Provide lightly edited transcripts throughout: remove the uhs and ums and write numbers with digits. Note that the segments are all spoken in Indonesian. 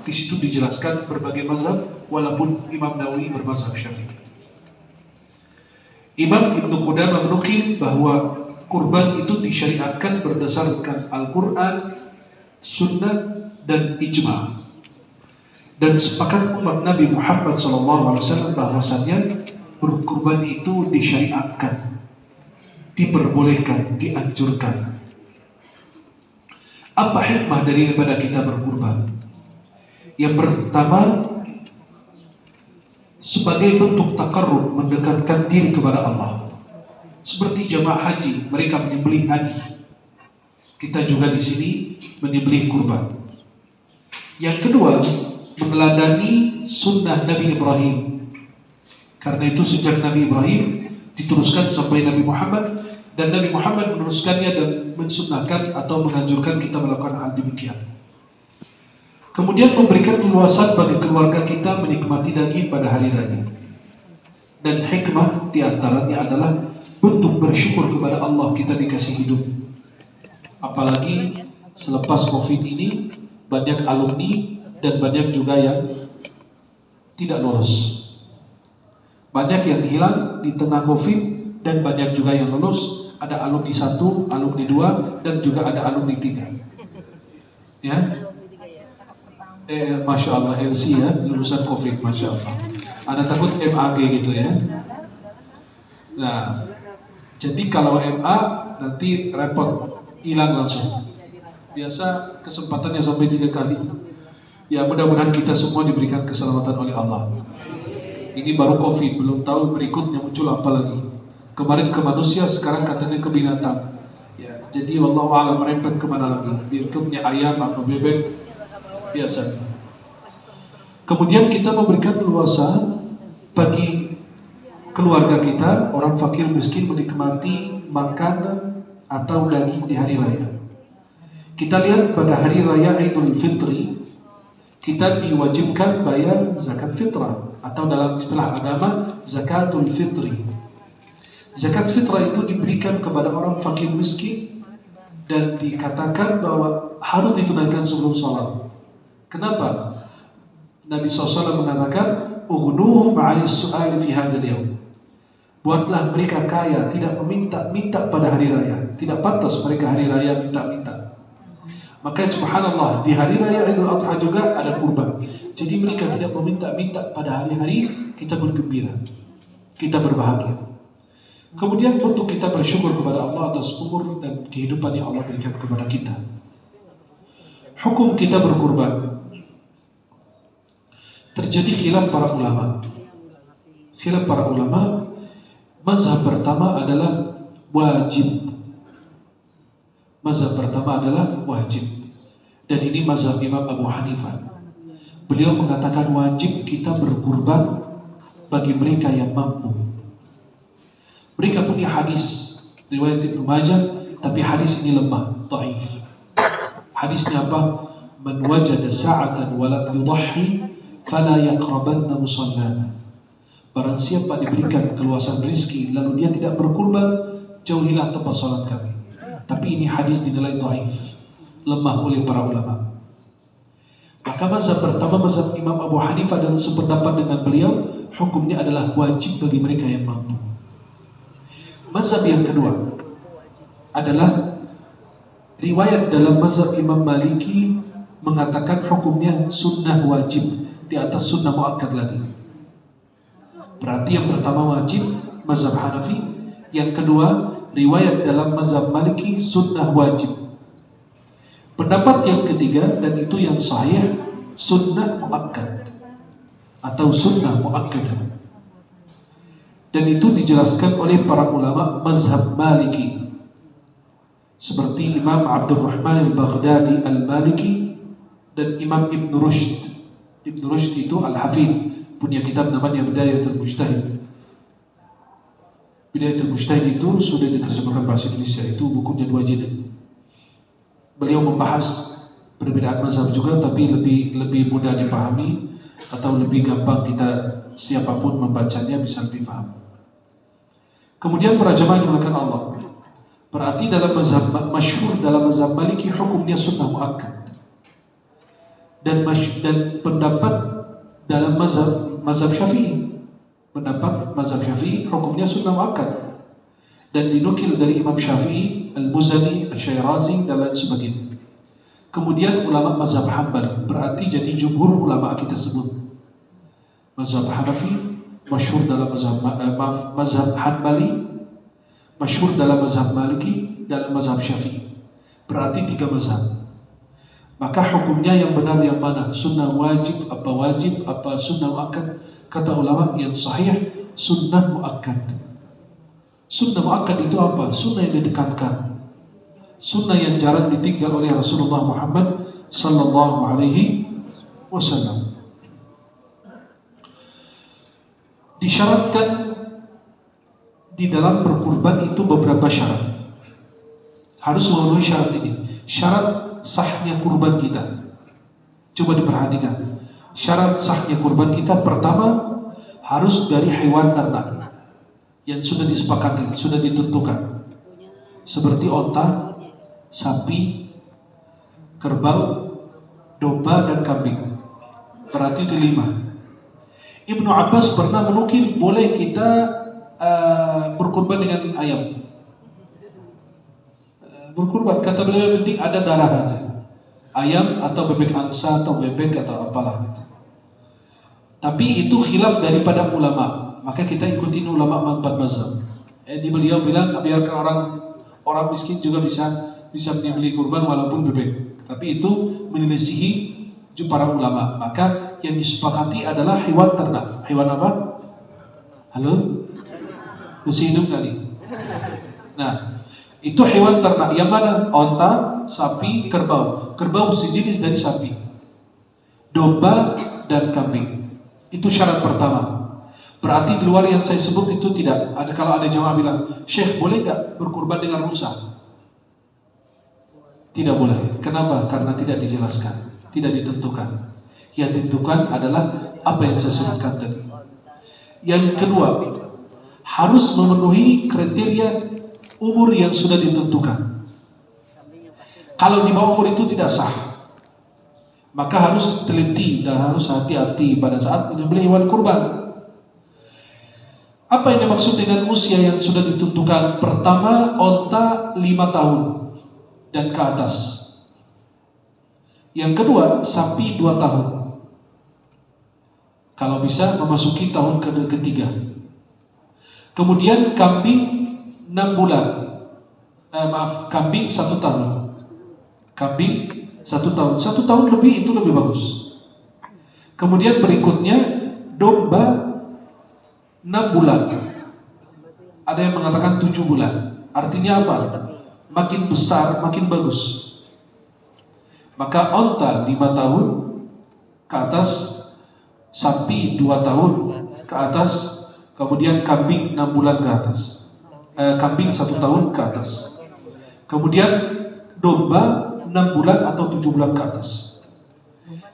Di situ dijelaskan berbagai mazhab, walaupun Imam Nawawi bermazhab Syafi'i. Imam Ibnu Qudamah menukil bahwa kurban itu disyariatkan berdasarkan Al-Quran, Sunnah, dan Ijma'. Dan sepakat umat Nabi Muhammad SAW bahwasannya berkurban itu disyariatkan, diperbolehkan, dianjurkan. Apa hikmah daripada kita berkurban? Yang pertama, sebagai bentuk takarrub, mendekatkan diri kepada Allah. Seperti jamaah haji, mereka menyembelih haji. Kita juga di sini menyembelih kurban. Yang kedua, meneladani sunnah Nabi Ibrahim. Karena itu sejak Nabi Ibrahim diteruskan sampai Nabi Muhammad, dan Nabi Muhammad meneruskannya dan mensunnahkan atau menganjurkan kita melakukan hal demikian. Kemudian memberikan keluasan bagi keluarga kita menikmati daging pada hari raya. Dan hikmah diantaranya adalah bentuk bersyukur kepada Allah kita dikasih hidup. Apalagi selepas COVID ini banyak alumni dan banyak juga yang tidak lulus. Banyak yang hilang di tengah COVID dan banyak juga yang lulus. Ada alumni 1, alumni 2, dan juga ada alumni 3. Ya, Masya Allah, LC ya, lulusan COVID, Masya Allah. Ada takut MAG gitu ya. Nah, jadi kalau MA nanti repot, hilang langsung. Biasa kesempatannya sampai 3 kali. Ya, mudah-mudahan kita semua diberikan keselamatan oleh Allah. Ini baru COVID, belum tahu berikutnya muncul apa lagi. Kemarin ke manusia, sekarang katanya ke binatang. Ya, jadi wallahu a'lam merempet kemana lagi. Berikutnya ayam atau bebek, biasa. Kemudian kita memberikan leluasa bagi keluarga kita, orang fakir miskin menikmati makanan atau daging di hari raya. Kita lihat pada hari raya Idul Fitri, kita diwajibkan bayar zakat fitrah, atau dalam istilah agama zakatul fitri. Zakat fitrah itu diberikan kepada orang fakir miskin dan dikatakan bahwa harus ditunaikan sebelum sholat. Kenapa? Nabi SAW mengatakan, "Ughnuhum 'ala as-su'ali fi hadzal yawm." Buatlah mereka kaya, tidak meminta-minta pada hari raya. Tidak pantas mereka hari raya minta-minta. Maka subhanallah, di hari raya Idul Adha juga ada kurban. Jadi mereka tidak meminta-minta pada hari-hari, kita bergembira, kita berbahagia. Kemudian untuk kita bersyukur kepada Allah atas umur dan kehidupan yang Allah berikan kepada kita. Hukum kita berkurban. Terjadi khilaf para ulama. Khilaf para ulama, mazhab pertama adalah wajib. Mazhab pertama adalah wajib. Dan ini mazhab Imam Abu Hanifah. Beliau mengatakan wajib kita berkurban bagi mereka yang mampu. Mereka punya hadis riwayat Ibnu Majah, tapi hadis ini lemah, dhaif. Hadisnya apa? Man wajada sa'atan wa lam yudahhi fala yaqrabanna musallana. Barang siapa diberikan keluasan rezeki lalu dia tidak berkurban, jauhilah tempat salat kami. Tapi ini hadis dinilai dhaif, lemah oleh para ulama. Maka mazhab pertama, mazhab Imam Abu Hanifah, dan sependapat dengan beliau, hukumnya adalah wajib bagi mereka yang mampu. Mazhab yang kedua adalah riwayat dalam mazhab Imam Maliki mengatakan hukumnya sunnah wajib di atas sunnah muakkad lagi. Berarti yang pertama wajib mazhab Hanafi, yang kedua riwayat dalam mazhab Maliki sunnah wajib. Pendapat yang ketiga, dan itu yang sahih, sunnah muakkad atau sunnah muakkadah. Dan itu dijelaskan oleh para ulama mazhab Maliki, seperti Imam Abdurrahman al-Baghdadi al-Maliki dan Imam Ibn Rushd. Ibn Rushd itu al-Hafidh, punya kitab namanya Bidayatul Mujtahid. Bidayatul Mujtahid itu sudah diterjemahkan bahasa Indonesia, itu bukunya 2 jilid. Beliau membahas perbedaan mazhab juga, tapi lebih mudah dipahami atau lebih gampang kita siapapun membacanya bisa lebih paham. Kemudian para jemaah dimulakan Allah. Berarti dalam mazhab masyhur, dalam mazhab Maliki hukumnya sunnah muakkad. dan pendapat dalam mazhab Syafi'i. Pendapat mazhab Syafi'i hukumnya sunnah muakkad dan dinukil dari Imam Syafi'i, Al-Muzani, Al-Syairazi dan lain sebagainya. Kemudian ulama mazhab Hambali, berarti jadi jumhur ulama kita sebut. Mazhab Hanafi masyhur dalam mazhab Hanbali, masyhur dalam mazhab Maliki, dalam mazhab Syafi'i. Berarti 3 mazhab. Maka hukumnya yang benar yang mana? Sunnah wajib, apa sunnah muakkad? Kata ulama yang sahih, sunnah muakkad. Sunnah muakkad itu apa? Sunnah yang ditekankan, sunnah yang jarang ditinggal oleh Rasulullah Muhammad sallallahu alaihi wasallam. Disyaratkan di dalam berkurban itu beberapa syarat. Harus memenuhi syarat ini. Syarat sahnya kurban kita. Coba diperhatikan. Syarat sahnya kurban kita pertama harus dari hewan ternak yang sudah disepakati, sudah ditentukan. Seperti onta, sapi, kerbau, domba dan kambing. Berarti itu 5. Ibnu Abbas pernah menukil boleh kita berkurban dengan ayam. Berkurban, kata beliau yang penting ada darah aja. Ayam atau bebek angsa atau bebek atau apalah. Tapi itu khilaf daripada ulama. Maka kita ikutin ulama 4 mazhab. Di beliau bilang biarkan orang miskin juga bisa dibeli kurban walaupun bebek. Tapi itu menyelisihi para ulama. Maka yang disepakati adalah hewan ternak. Hewan apa? Halo? Masih hidup kali? Nah, itu hewan ternak. Yang mana? Onta, sapi, kerbau. Kerbau sejenis dari sapi. Domba dan kambing. Itu syarat pertama. Berarti di luar yang saya sebut itu tidak. Kalau ada jamaah bilang, Syekh boleh nggak berkurban dengan rusa? Tidak boleh. Kenapa? Karena tidak dijelaskan, tidak ditentukan. Yang ditentukan adalah apa yang saya sebutkan tadi. Yang kedua, harus memenuhi kriteria umur yang sudah ditentukan. Kalau di bawah umur itu tidak sah, maka harus teliti dan harus hati-hati pada saat menyembelih hewan kurban. Apa yang dimaksud dengan usia yang sudah ditentukan? Pertama, onta 5 tahun dan ke atas. Yang kedua, sapi 2 tahun. Kalau bisa memasuki tahun ketiga. Kemudian kambing 6 bulan. Kambing 1 tahun. Kambing 1 tahun. 1 tahun lebih itu lebih bagus. Kemudian berikutnya domba 6 bulan. Ada yang mengatakan 7 bulan. Artinya apa? Makin besar, makin bagus. Maka onta 5 tahun ke atas, sapi 2 tahun ke atas, kemudian kambing 6 bulan ke atas. Kambing 1 tahun ke atas. Kemudian domba 6 bulan atau 7 bulan ke atas.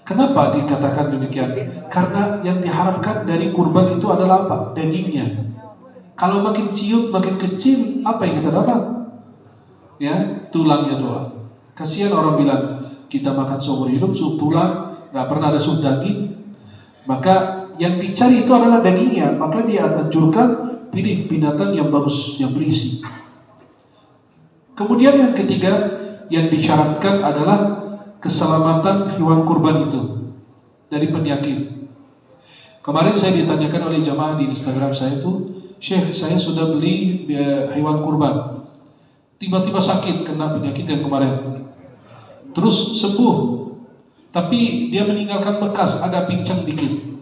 Kenapa dikatakan demikian? Karena yang diharapkan dari kurban itu adalah apa? Dagingnya. Kalau makin ciut, makin kecil, apa yang kita dapat? Ya, tulangnya doang. Kasihan orang bilang, kita makan seumur hidup, sup tulang, nggak pernah ada sup daging. Maka yang dicari itu adalah dagingnya. Maka dia akan anjurkan pilih binatang yang bagus, yang berisi. Kemudian yang ketiga, yang disyaratkan adalah keselamatan hewan kurban itu dari penyakit. Kemarin saya ditanyakan oleh jamaah di Instagram saya itu, Syekh, saya sudah beli hewan kurban, tiba-tiba sakit kena penyakit yang kemarin, terus sembuh, tapi dia meninggalkan bekas, ada pincang dikit.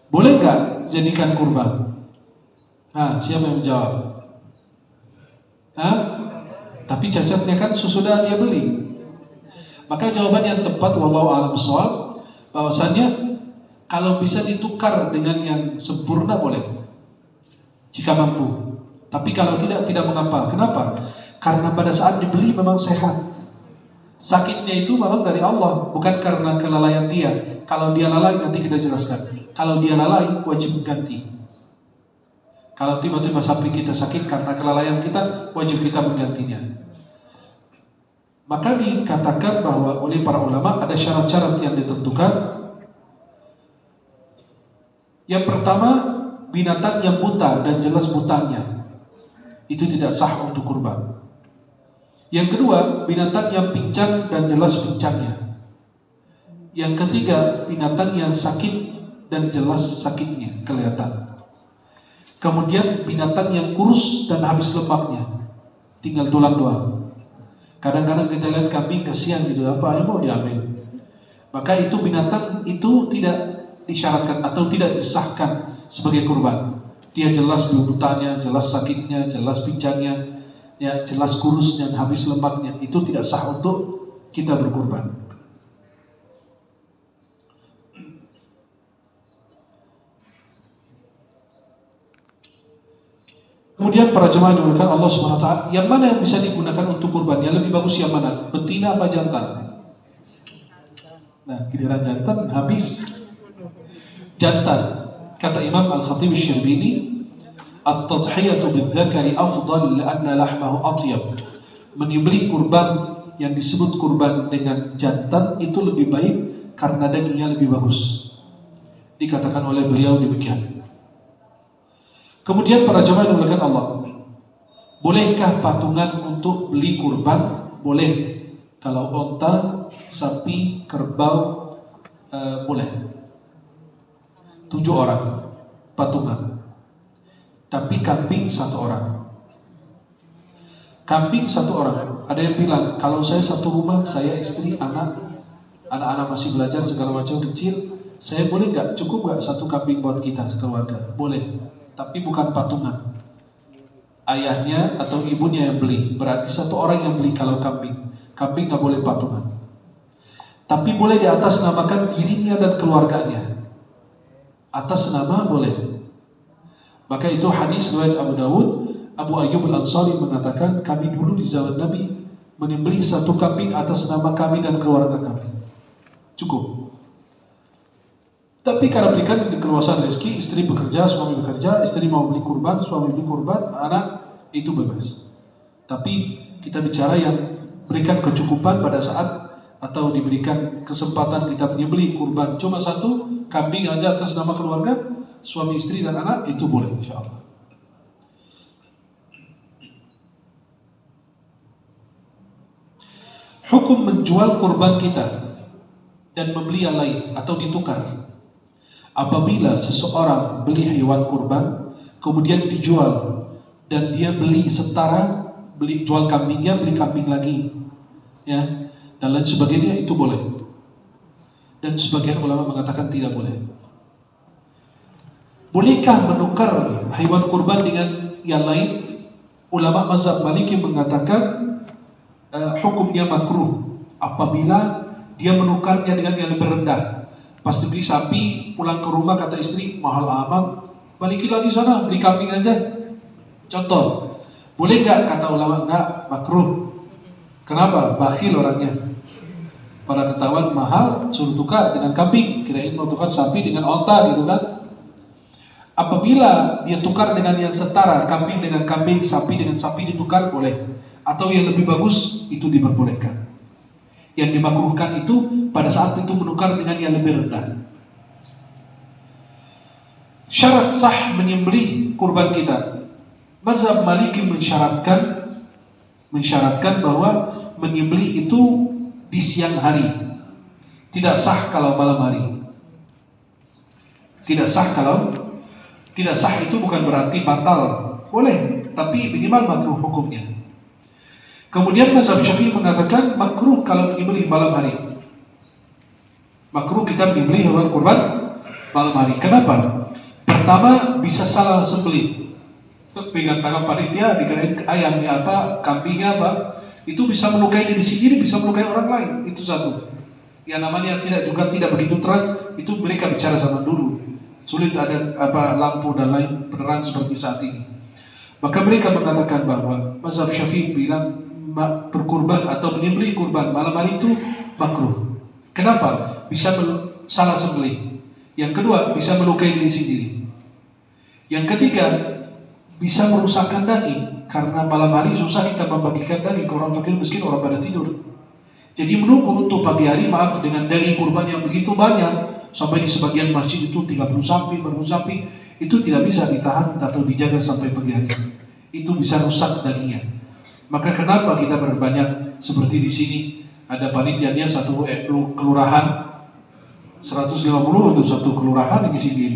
Boleh nggak jadikan kurban? Nah, siapa yang menjawab? Tapi cacatnya kan sudah dia beli. Maka jawaban yang tepat, wallahu a'lam bishawab, bahwasanya kalau bisa ditukar dengan yang sempurna boleh, jika mampu. Tapi kalau tidak mengapa. Kenapa? Karena pada saat dibeli memang sehat. Sakitnya itu memang dari Allah, bukan karena kelalaian dia. Kalau dia lalai nanti kita jelaskan. Kalau dia lalai wajib ganti. Kalau tiba-tiba sapi kita sakit karena kelalaian kita, wajib kita menggantinya. Maka dikatakan bahwa oleh para ulama ada syarat-syarat yang ditentukan. Yang pertama, binatang yang buta dan jelas butanya, itu tidak sah untuk kurban. Yang kedua, binatang yang pincang dan jelas pincangnya. Yang ketiga, binatang yang sakit dan jelas sakitnya kelihatan. Kemudian binatang yang kurus dan habis lemaknya, tinggal tulang doang. Kadang-kadang kita lihat kambing kasihan gitu, apa yang mau diambil. Maka itu binatang itu tidak disyaratkan atau tidak disahkan sebagai kurban. Dia jelas butanya, jelas sakitnya, jelas pincangnya, ya, jelas kurusnya, habis lemaknya, itu tidak sah untuk kita berkurban. Kemudian para jemaah dimuliakan Allah SWT, yang mana yang bisa digunakan untuk kurban? Yang lebih bagus yang mana? Betina apa jantan? Nah, giliran jantan habis. Jantan, kata Imam Al-Khatib Asy-Syirbini, at-tadhiyatu bil-dzakari afdal li'anna lahmahu atyab. Menyembelih kurban yang disebut kurban dengan jantan itu lebih baik karena dagingnya lebih bagus. Dikatakan oleh beliau demikian. Kemudian para jemaah dimuliakan Allah, bolehkah patungan untuk beli kurban? Boleh. Kalau onta, sapi, kerbau, boleh. 7 orang patungan. Tapi kambing 1 orang. Kambing 1 orang. Ada yang bilang, kalau saya satu rumah, saya istri, anak-anak masih belajar segala macam kecil, saya boleh nggak? Cukup nggak 1 kambing buat kita sekeluarga? Boleh. Tapi bukan patungan. Ayahnya atau ibunya yang beli. Berarti 1 orang yang beli kalau kambing. Kambing nggak boleh patungan. Tapi boleh di atas namakan dirinya dan keluarganya. Atas nama boleh. Maka itu hadis riwayat Abu Dawud, Abu Ayyub Al-Ansari mengatakan, kami dulu di zaman Nabi menyembelih 1 kambing atas nama kami dan keluarga kami. Cukup. Tapi karena berikan di keluasan rezeki, istri bekerja, suami bekerja, istri mau beli kurban, suami beli kurban, anak, itu bebas. Tapi kita bicara yang berikan kecukupan pada saat atau diberikan kesempatan kita menyembelih kurban cuma 1 kambing aja atas nama keluarga, suami, istri, dan anak, itu boleh insyaallah. Hukum menjual kurban kita dan membeli yang lain atau ditukar. Apabila seseorang beli hewan kurban kemudian dijual dan dia beli setara, beli jual kambingnya, beli kambing lagi, ya, dan lain sebagainya, itu boleh. Dan sebagian ulama mengatakan tidak boleh. Bolehkah menukar hewan kurban dengan yang lain? Ulama mazhab Maliki mengatakan hukumnya makruh apabila dia menukarnya dengan yang lebih rendah. Pas beli sapi, pulang ke rumah kata istri, mahal amat, balikin lagi sana, beli kambing aja. Contoh, boleh nggak? Kata ulama, nggak, makruh. Kenapa? Bakhil orangnya. Pada ketahuan mahal, suruh tukar dengan kambing, kirain mau tukar sapi dengan onta gitu kan. Apabila dia tukar dengan yang setara, kambing dengan kambing, sapi dengan sapi ditukar, boleh. Atau yang lebih bagus, itu diperbolehkan. Yang dimakruhkan itu pada saat itu menukar dengan yang lebih rendah. Syarat sah menyembelih kurban kita. Mazhab Maliki mensyaratkan bahwa menyembelih itu di siang hari. Tidak sah kalau malam hari. Tidak sah itu bukan berarti batal. Boleh, tapi minimal makruh hukumnya. Kemudian mazhab Syafi'i mengatakan makruh kalau menyembelih malam hari. Makruh kita menyembelih hewan kurban malam hari. Kenapa? Pertama, bisa salah sembelih. Pegang tangan panitia, dikirain ayamnya apa, kambingnya apa, itu bisa melukai diri sendiri, bisa melukai orang lain. Itu satu. Yang namanya tidak begitu terang, itu mereka bicara zaman dulu. Sulit ada lampu dan lain penerang seperti saat ini. Maka mereka mengatakan bahwa mazhab Syafi'i bilang berkurban atau menyembelih kurban malam hari itu makruh. Kenapa? Bisa salah sembelih. Yang kedua, bisa melukai diri sendiri. Yang ketiga, bisa merusakkan daging. Karena malam hari susah kita membagikan daging ke orang fakir miskin, orang pada tidur. Jadi menunggu untuk pagi hari, maaf, dengan daging kurban yang begitu banyak, sampai di sebagian masjid itu 30 sapi, 40 sapi, itu tidak bisa ditahan atau dijaga sampai pagi hari. Itu bisa rusak dagingnya. Maka kenapa kita berbanyak seperti di sini, ada panitianya satu kelurahan, 150 untuk satu kelurahan di sini.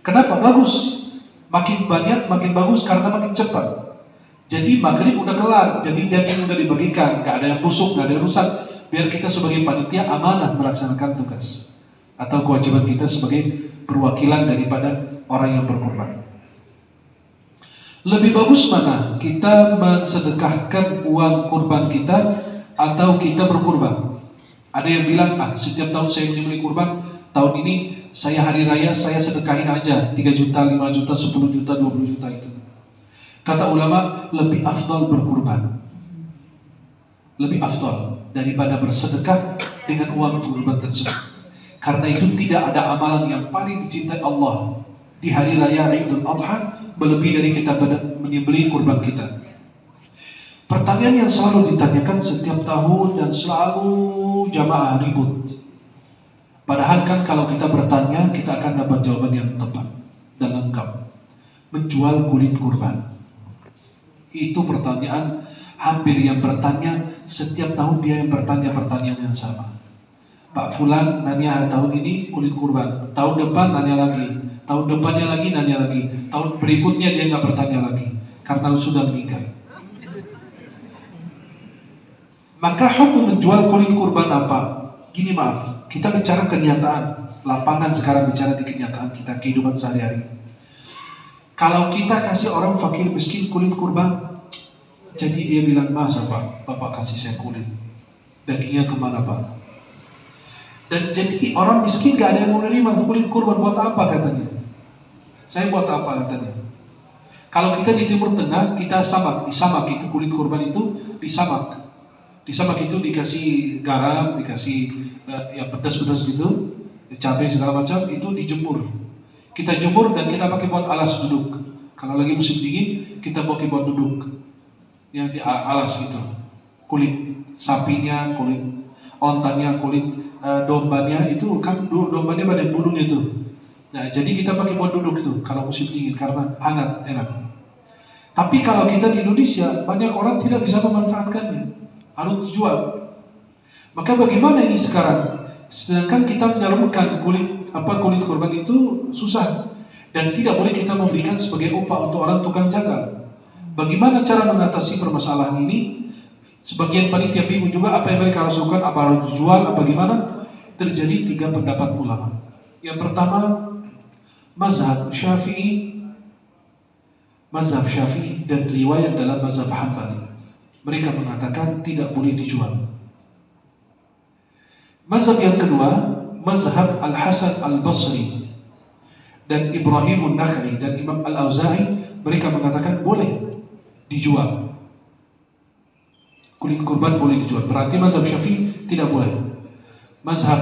Kenapa? Bagus. Makin banyak, makin bagus karena makin cepat. Jadi maghrib udah kelar, jadi daging udah dibagikan, gak ada yang busuk, gak ada yang rusak. Biar kita sebagai panitia amanah melaksanakan tugas atau kewajiban kita sebagai perwakilan daripada orang yang berkorban. Lebih bagus mana? Kita mensedekahkan uang kurban kita atau kita berkurban? Ada yang bilang, setiap tahun saya menyembelih kurban, tahun ini saya hari raya saya sedekahin aja 3 juta, 5 juta, 10 juta, 20 juta itu. Kata ulama, lebih afdal berkurban. Lebih afdal daripada bersedekah dengan uang kurban tersebut. Karena itu tidak ada amalan yang paling dicintai Allah di hari raya Idul Adha melebihi dari kita menyembelih kurban kita. Pertanyaan yang selalu ditanyakan setiap tahun dan selalu jamaah ribut. Padahal kan kalau kita bertanya, kita akan dapat jawaban yang tepat dan lengkap. Menjual kulit kurban. Itu pertanyaan hampir yang bertanya, setiap tahun dia yang bertanya pertanyaan yang sama. Pak Fulan nanya tahun ini kulit kurban, tahun depan nanya lagi, tahun depannya lagi nanya lagi, tahun berikutnya dia nggak bertanya lagi karena sudah meninggal. Maka hukum menjual kulit kurban apa? Gini, maaf, kita bicara kenyataan, lapangan sekarang bicara di kenyataan kita, kehidupan sehari-hari. Kalau kita kasih orang fakir miskin kulit kurban, jadi dia bilang, masa Pak, Bapak kasih saya kulit, dagingnya kemana Pak? Dan jadi orang miskin gak ada yang mau menerima kulit kurban, buat apa katanya? Saya buat apa katanya? Kalau kita di Timur Tengah, kita disamak itu kulit kurban itu disamak. Disamak itu dikasih garam, dikasih yang pedas-pedas gitu, cabai segala macam, itu dijemur. Kita jemur dan kita pakai buat alas duduk. Kalau lagi musim dingin, kita pakai buat duduk. Yang di alas gitu. Kulit sapinya, kulit ontanya, kulit dombanya itu kan dombanya pada bulunya itu. Nah, jadi kita pakai buat duduk itu kalau musim dingin karena hangat, enak. Tapi kalau kita di Indonesia, banyak orang tidak bisa memanfaatkannya. Harus dijual. Maka bagaimana ini sekarang? Sedangkan kita menyalurkan kulit kurban itu susah dan tidak boleh kita memberikan sebagai upah untuk orang tukang jagal. Bagaimana cara mengatasi permasalahan ini? Sebagian panitia bingung juga apa yang mereka lakukan, apa harus dijual, apa gimana? Terjadi 3 pendapat ulama. Yang pertama, mazhab Syafi'i dan riwayat dalam mazhab Hambali. Mereka mengatakan tidak boleh dijual. Mazhab yang kedua, mazhab Al-Hasan Al-Basri dan Ibrahim An-Nakhai dan Imam Al-Auza'i, mereka mengatakan boleh dijual. Kulit kurban boleh dijual. Berarti mazhab Syafi'i tidak boleh. Mazhab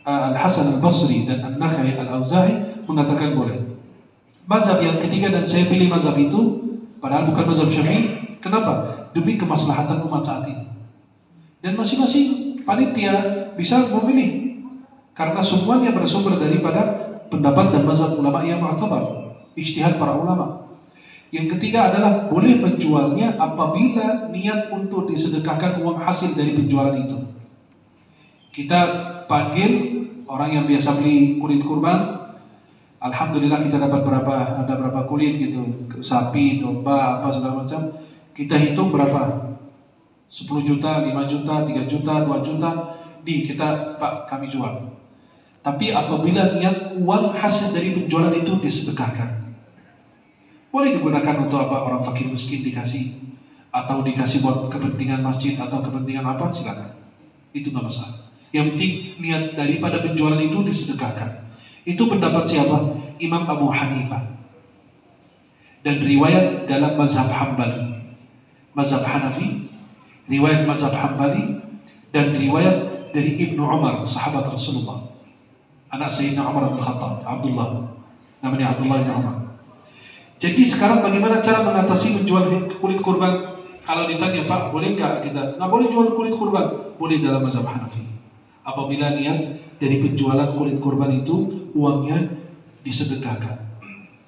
Al-Hasan Al-Basri dan An-Nakhai Al-Auza'i mengatakan boleh. Mazhab yang ketiga, dan saya pilih mazhab itu padahal bukan mazhab Syafi'i. Kenapa? Demi kemaslahatan umat saat ini. Dan masing-masing panitia bisa memilih karena semuanya bersumber daripada pendapat dan mazhab ulama yang mu'tabar, ijtihad para ulama. Yang ketiga adalah boleh menjualnya apabila niat untuk disedekahkan uang hasil dari penjualan itu. Kita panggil orang yang biasa beli kulit kurban, alhamdulillah kita dapat berapa kulit gitu, sapi, domba, apa segala macam. Kita hitung berapa? 10 juta, 5 juta, 3 juta, 2 juta. Kita, Pak, kami jual. Tapi apabila niat uang hasil dari penjualan itu disedekahkan, boleh digunakan untuk apa? Orang fakir miskin dikasih, atau dikasih buat kepentingan masjid atau kepentingan apa, silakan. Itu nggak masalah. Yang penting niat daripada penjualan itu disedekahkan. Itu pendapat siapa? Imam Abu Hanifah. Dan riwayat dalam mazhab Hambali, mazhab Hanafi, riwayat mazhab Hambali, dan riwayat dari Ibnu Umar, sahabat Rasulullah, anak Sayyidina Umar bin Khattab, Abdullah, namanya Abdullah bin Umar. Jadi sekarang bagaimana cara mengatasi menjual kulit kurban? Kalau ditanya, Pak, boleh nggak kita? Nggak boleh jual kulit kurban. Boleh dalam mazhab Hanafi. Apabila niat dari penjualan kulit kurban itu uangnya disedekahkan.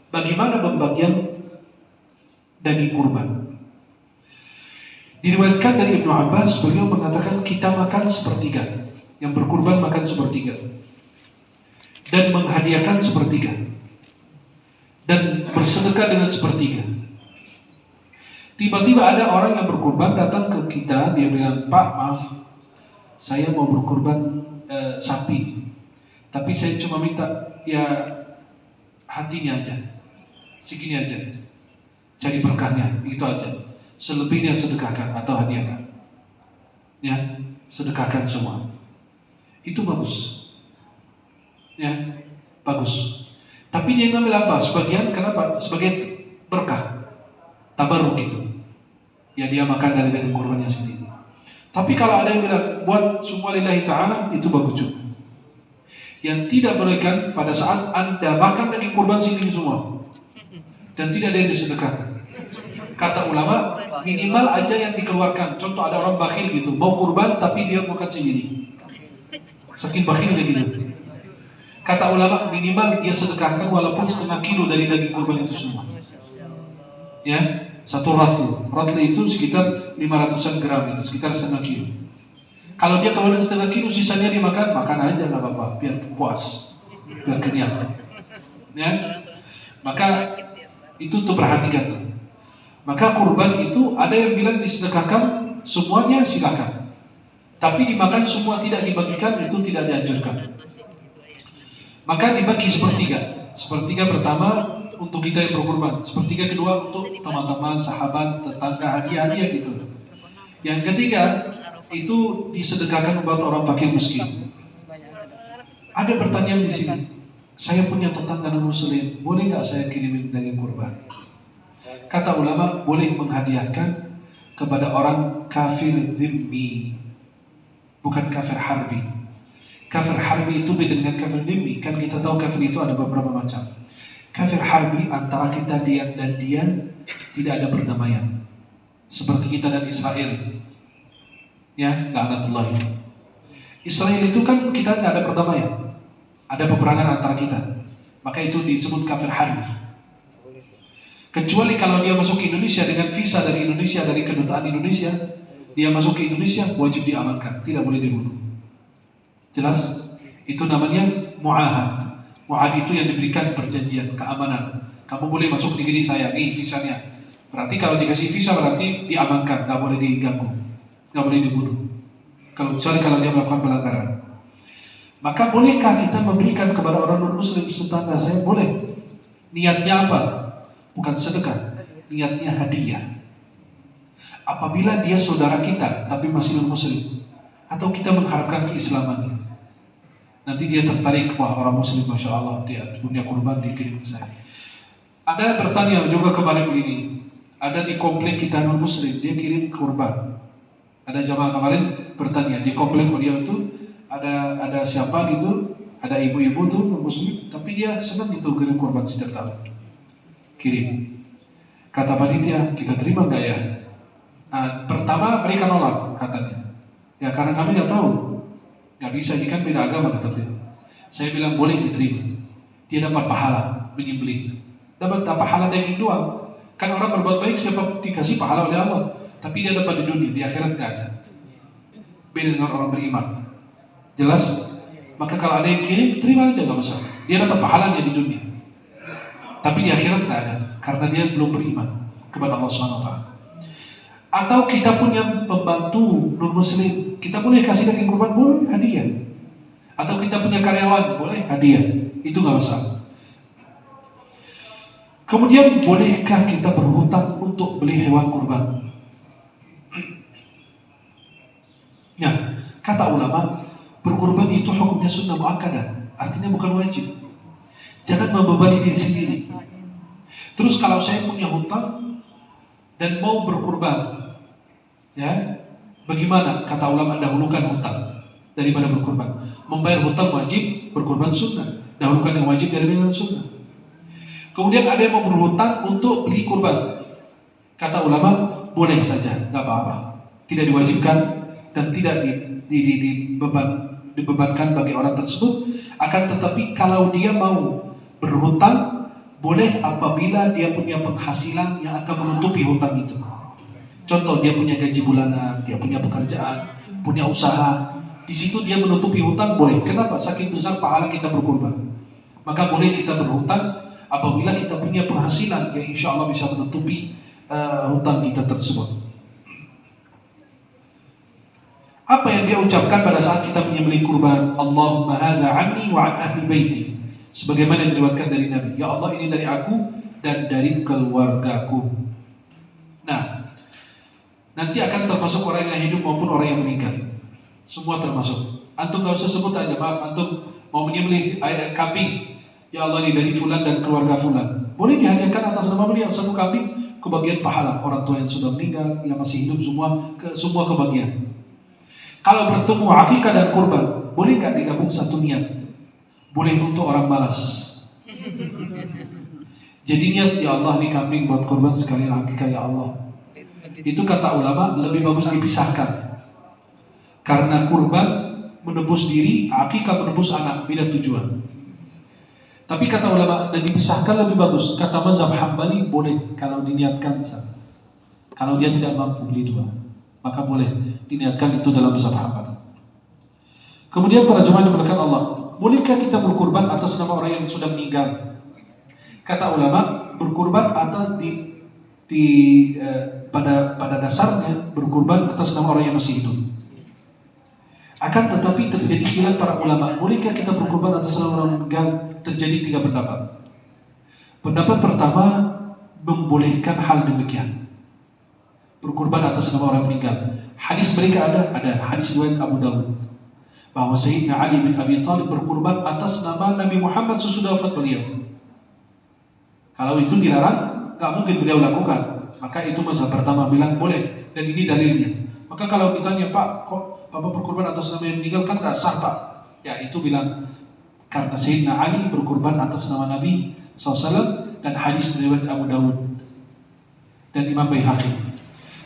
Bagaimana pembagian daging kurban? Diriwayatkan dari Ibnu Abbas, beliau mengatakan kita makan sepertiga, yang berkurban makan sepertiga, dan menghadiahkan sepertiga, dan bersedekah dengan sepertiga. Tiba-tiba ada orang yang berkurban datang ke kita, dia bilang, Pak, maaf, saya mau berkurban sapi, tapi saya cuma minta ya hatinya aja, segini aja, cari berkahnya, itu aja. Selebihnya sedekahkan atau hadiahkan, ya, sedekahkan semua. Itu bagus, ya, bagus. Tapi dia ngambil apa? Sebagian, kenapa? Sebagai berkah, tabarruk gitu. Ya dia makan dari daging kurbannya sendiri. Tapi kalau ada yang bilang buat semua lillahi ta'ala, itu bagus juga. Yang tidak bolehkan pada saat Anda makan daging kurban sendiri semua dan tidak ada yang disedekahkan. Kata ulama, minimal aja yang dikeluarkan. Contoh ada orang bakhil gitu, mau kurban tapi dia makan sendiri. Saking bakhilnya gitu. Kata ulama, minimal dia sedekahkan walaupun setengah kilo dari daging kurban itu semua. Ya, satu ratl. Ratl itu sekitar 500-an gram, itu sekitar setengah kilo. Kalau dia keluarin setengah kilo, sisanya dimakan, makan aja nggak apa-apa, biar puas, biar kenyang. Ya, maka itu untuk perhatikan. Maka kurban itu ada yang bilang disedekahkan semuanya, silakan. Tapi dimakan semua, tidak dibagikan, itu tidak dianjurkan. Maka dibagi sepertiga. Sepertiga pertama untuk kita yang berkurban, sepertiga kedua untuk teman-teman, sahabat, tetangga, hadiah-hadiah gitu. Yang ketiga itu disedekahkan buat orang fakir miskin. Ada pertanyaan di sini. Saya punya tetangga non-muslim, boleh nggak saya kirimin daging kurban? Kata ulama, boleh menghadiahkan kepada orang kafir dhimmi, bukan kafir harbi. Kafir harbi itu beda dengan kafir dhimmi. Kan kita tahu kafir itu ada beberapa macam. Kafir harbi antara kita dia dan dia tidak ada perdamaian. Seperti kita dan Israel. Ya, la'natullah. Israel itu kan kita tidak ada perdamaian. Ada peperangan antara kita. Maka itu disebut kafir harbi. Kecuali kalau dia masuk ke Indonesia dengan visa dari Indonesia, dari kedutaan Indonesia, dia masuk ke Indonesia wajib diamankan, tidak boleh dibunuh. Jelas? Itu namanya mu'ahad. Mu'ahad itu yang diberikan perjanjian, keamanan. Kamu boleh masuk negeri saya, nih visanya. Berarti kalau dikasih visa berarti diamankan, nggak boleh diganggu, nggak boleh dibunuh. Kecuali kalau dia melakukan pelanggaran. Maka bolehkah kita memberikan kepada orang non-muslim tetangga saya? Boleh. Niatnya apa? Bukan sedekah, niatnya hadiah. Apabila dia saudara kita tapi masih non-muslim, atau kita mengharapkan keislamannya, nanti dia tertarik, wah orang muslim masya Allah dia punya kurban dikirim ke saya. Ada bertanya juga kemarin begini, ada di komplek kita non-muslim dia kirim kurban. Ada jamaah kemarin bertanya di komplek beliau itu ada siapa gitu, ada ibu-ibu tuh non-muslim, tapi dia senang itu kirim kurban setiap tahun. Kirim. Kata panitia, kita terima nggak ya? Nah, pertama mereka nolak katanya. Ya karena kami nggak tahu, nggak bisa, ini kan beda agama kata dia. Saya bilang boleh diterima. Dia dapat pahala menyembelih, dapat pahala daging doang. Kan orang berbuat baik siapa dikasih pahala oleh Allah, tapi dia dapat di dunia, di akhirat nggak ada. Beda dengan orang beriman. Jelas? Maka kalau ada yang kirim, terima aja nggak masalah. Dia dapat pahalanya di dunia. Tapi di akhirat tidak ada, karena dia belum beriman kepada Allah SWT. Atau kita punya pembantu non-muslim, kita boleh kasih daging kurban, boleh hadiah. Atau kita punya karyawan, boleh hadiah, itu nggak masalah. Kemudian bolehkah kita berhutang untuk beli hewan kurban? Ya, kata ulama, berkurban itu hukumnya sunnah muakkadah, artinya bukan wajib. Jangan membebani diri sendiri. Terus kalau saya punya hutang dan mau berkurban, ya, bagaimana? Kata ulama, dahulukan hutang daripada berkurban. Membayar hutang wajib, berkurban sunnah. Dahulukan yang wajib daripada yang sunnah. Kemudian ada yang mau berhutang untuk beli kurban. Kata ulama, boleh saja, nggak apa-apa. Tidak diwajibkan dan tidak dibebankan bagi orang tersebut. Akan tetapi kalau dia mau berhutang, boleh apabila dia punya penghasilan yang akan menutupi hutang itu. Contoh, dia punya gaji bulanan, dia punya pekerjaan, punya usaha. Di situ dia menutupi hutang, boleh. Kenapa? Saking besar pahala kita berkurban. Maka boleh kita berhutang apabila kita punya penghasilan yang insya Allah bisa menutupi hutang kita tersebut. Apa yang dia ucapkan pada saat kita menyembelih kurban? Allahumma hadza anni wa an ahli baiti. Sebagaimana yang diriwayatkan dari Nabi, ya Allah, ini dari aku dan dari keluargaku. Nah, nanti akan termasuk orang yang hidup maupun orang yang meninggal. Semua termasuk. Antum gak usah sebut aja, maaf, antum mau menyembelih kambing, ya Allah, ini dari fulan dan keluarga fulan. Boleh dihadiahkan atas nama beliau satu kambing, kebagian pahala. Orang tua yang sudah meninggal, yang masih hidup, semua kebagian. Kalau bertemu akikah dan kurban, boleh gak digabung satu niat? Boleh untuk orang malas. Jadi niat, ya Allah, ini kambing buat kurban sekalian akikah, ya Allah. Itu kata ulama lebih bagus dipisahkan. Karena kurban menebus diri, akikah menebus anak, beda tujuan. Tapi kata ulama, dan dipisahkan lebih bagus. Kata mazhab Hambali, boleh kalau diniatkan bisa. Kalau dia tidak mampu beli dua, maka boleh diniatkan itu dalam mazhab Hambali. Kemudian para jemaah dimuliakan Allah, bolehkah kita berkurban atas nama orang yang sudah meninggal? Kata ulama, berkurban atas pada dasarnya berkurban atas nama orang yang masih hidup. Akan tetapi terjadi khilaf para ulama, bolehkah kita berkurban atas nama orang meninggal? Terjadi 3 pendapat. Pendapat pertama, membolehkan hal demikian, berkurban atas nama orang meninggal. Hadis mereka ada hadis riwayat Abu Dawud bahwa Sayyidina Ali bin Abi Thalib berkurban atas nama Nabi Muhammad sesudah wafat beliau. Kalau itu dilarang, gak mungkin beliau lakukan. Maka itu mazhab pertama bilang boleh, dan ini dalilnya. Maka kalau ditanya, Pak, kok Bapak berkurban atas nama yang meninggal, kan gak sah, Pak? Ya, itu bilang karena Sayyidina Ali berkurban atas nama Nabi SAW, dan hadis riwayat Abu Dawud dan Imam Baihaqi.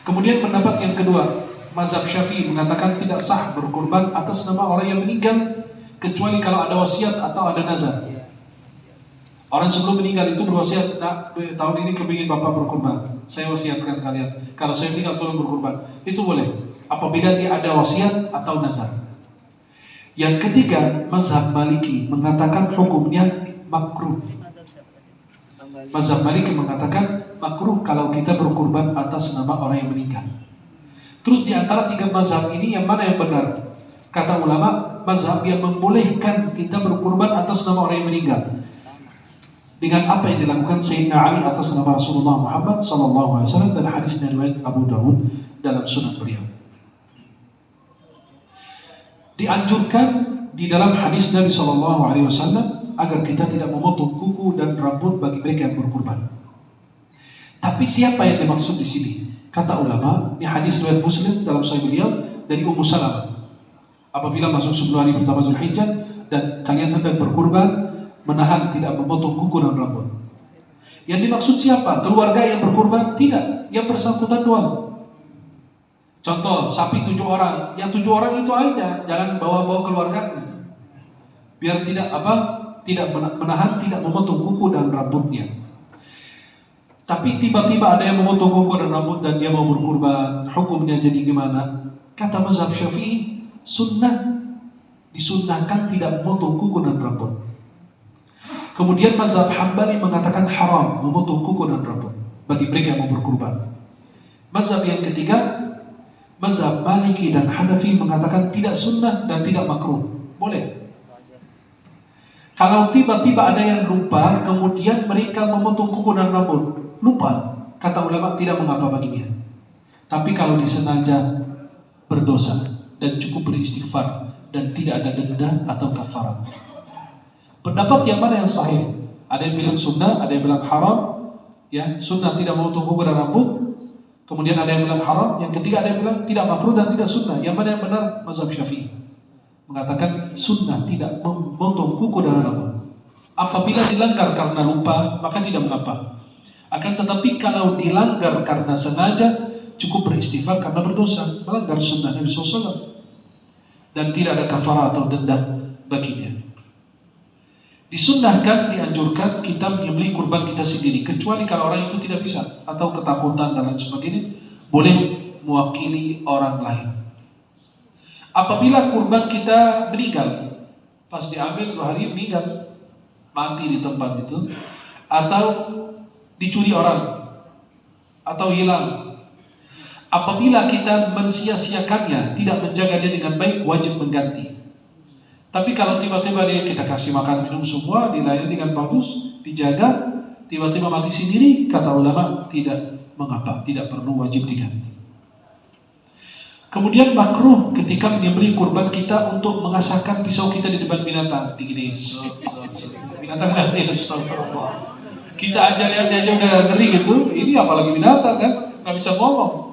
Kemudian pendapat yang kedua, mazhab Syafi'i mengatakan tidak sah berkurban atas nama orang yang meninggal kecuali kalau ada wasiat atau ada nazar. Orang sebelum meninggal itu berwasiat, nah, tahun ini kepingin Bapak berkurban, saya wasiatkan kalian, kalau saya meninggal tolong berkurban. Itu boleh apabila dia ada wasiat atau nazar. Yang ketiga, mazhab Maliki mengatakan hukumnya makruh. Mazhab Maliki mengatakan makruh kalau kita berkurban atas nama orang yang meninggal. Terus di antara 3 mazhab ini yang mana yang benar? Kata ulama, mazhab yang membolehkan kita berkurban atas nama orang yang meninggal. Dengan apa yang dilakukan Sayyidina Ali atas nama Rasulullah Muhammad SAW dan hadis dari riwayat Abu Dawud dalam sunan beliau. Dianjurkan di dalam hadis Nabi SAW agar kita tidak memotong kuku dan rambut bagi mereka yang berkurban. Tapi siapa yang dimaksud di sini? Kata ulama, ini hadis riwayat Muslim dalam sahih beliau dari Ummu Salamah. Apabila masuk 10 hari pertama Zulhijjah dan kalian hendak berkurban, menahan tidak memotong kuku dan rambut. Yang dimaksud siapa? Keluarga yang berkurban? Tidak, yang bersangkutan doang. Contoh, sapi 7 orang, yang 7 orang itu aja, jangan bawa-bawa keluarganya. Biar tidak menahan, tidak memotong kuku dan rambutnya. Tapi tiba-tiba ada yang memotong kuku dan rambut dan dia mau berkurban, hukumnya jadi gimana? Kata mazhab Syafi'i, disunnahkan tidak memotong kuku dan rambut. Kemudian mazhab Hambali mengatakan haram memotong kuku dan rambut bagi mereka yang mau berkurban. Mazhab yang ketiga, mazhab Maliki dan Hanafi mengatakan tidak sunnah dan tidak makruh, boleh. Kalau tiba-tiba ada yang lupa, kemudian mereka memotong kuku dan rambut, lupa, kata ulama tidak mengapa baginya. Tapi kalau disengaja, berdosa dan cukup beristighfar dan tidak ada denda atau kafarat. Pendapat yang mana yang sahih? Ada yang bilang sunnah, ada yang bilang haram. Ya, sunnah tidak memotong kuku dan rambut. Kemudian ada yang bilang haram. Yang ketiga ada yang bilang tidak makruh dan tidak sunnah. Yang mana yang benar? Mazhab Syafi'i mengatakan sunnah tidak memotong kuku dan rambut. Apabila dilanggar karena lupa, maka tidak mengapa. Akan tetapi kalau dilanggar karena sengaja, cukup beristighfar karena berdosa, melanggar sunnah Nabi SAW, dan tidak ada kafarah atau denda baginya. Disunnahkan, dianjurkan kita menyembelih kurban kita sendiri, kecuali kalau orang itu tidak bisa atau ketakutan dan lain sebagainya, boleh mewakili orang lain. Apabila kurban kita meninggal, pas diambil 2 hari meninggal, mati di tempat itu, atau dicuri orang, atau hilang, apabila kita mensia-siakannya, tidak menjaga dia dengan baik, wajib mengganti. Tapi kalau tiba-tiba dia kita kasih makan minum semua, dilayani dengan bagus, dijaga, tiba-tiba mati sendiri, kata ulama tidak mengapa, tidak perlu wajib diganti. Kemudian makruh ketika menyembelih kurban kita untuk mengasahkan pisau kita di depan binatang. Digini, binatang nanti, astagfirullah. Kita aja lihat dia aja udah ngeri gitu, ini apalagi binatang kan, nggak bisa ngomong.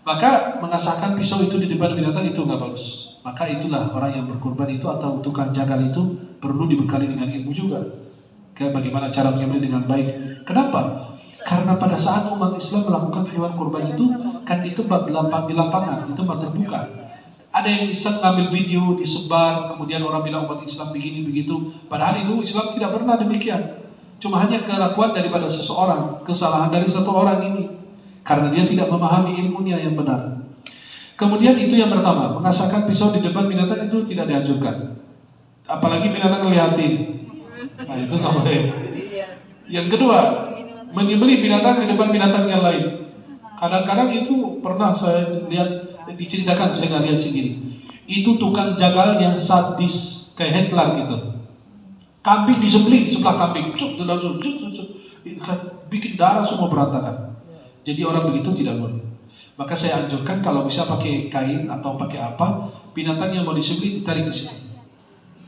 Maka mengasahkan pisau itu di depan binatang itu nggak bagus. Maka itulah orang yang berkurban itu atau tukang jagal itu perlu dibekali dengan ilmu juga. Kayak bagaimana cara menyembelih dengan baik. Kenapa? Karena pada saat umat Islam melakukan hewan kurban itu kan di tempat di lapangan, di tempat terbuka. Ada yang bisa ngambil video, disebar, kemudian orang bilang umat Islam begini begitu. Padahal itu Islam tidak pernah demikian. Cuma hanya kelakuan daripada seseorang, kesalahan dari satu orang ini, karena dia tidak memahami ilmunya yang benar. Kemudian itu yang pertama, mengasahkan pisau di depan binatang itu tidak dianjurkan. Apalagi binatang ngeliatin. Nah itu nggak boleh. Yang kedua, menyembelih binatang di depan binatang yang lain. Kadang-kadang itu pernah saya lihat, diceritakan, saya nggak lihat sendiri. Itu tukang jagal yang sadis, kayak Hitler gitu. Kambing disembelih sebelah kambing, bikin darah semua berantakan. Jadi orang begitu tidak boleh. Maka saya anjurkan kalau bisa pakai kain atau pakai apa, binatang yang mau disembelih ditarik di sini.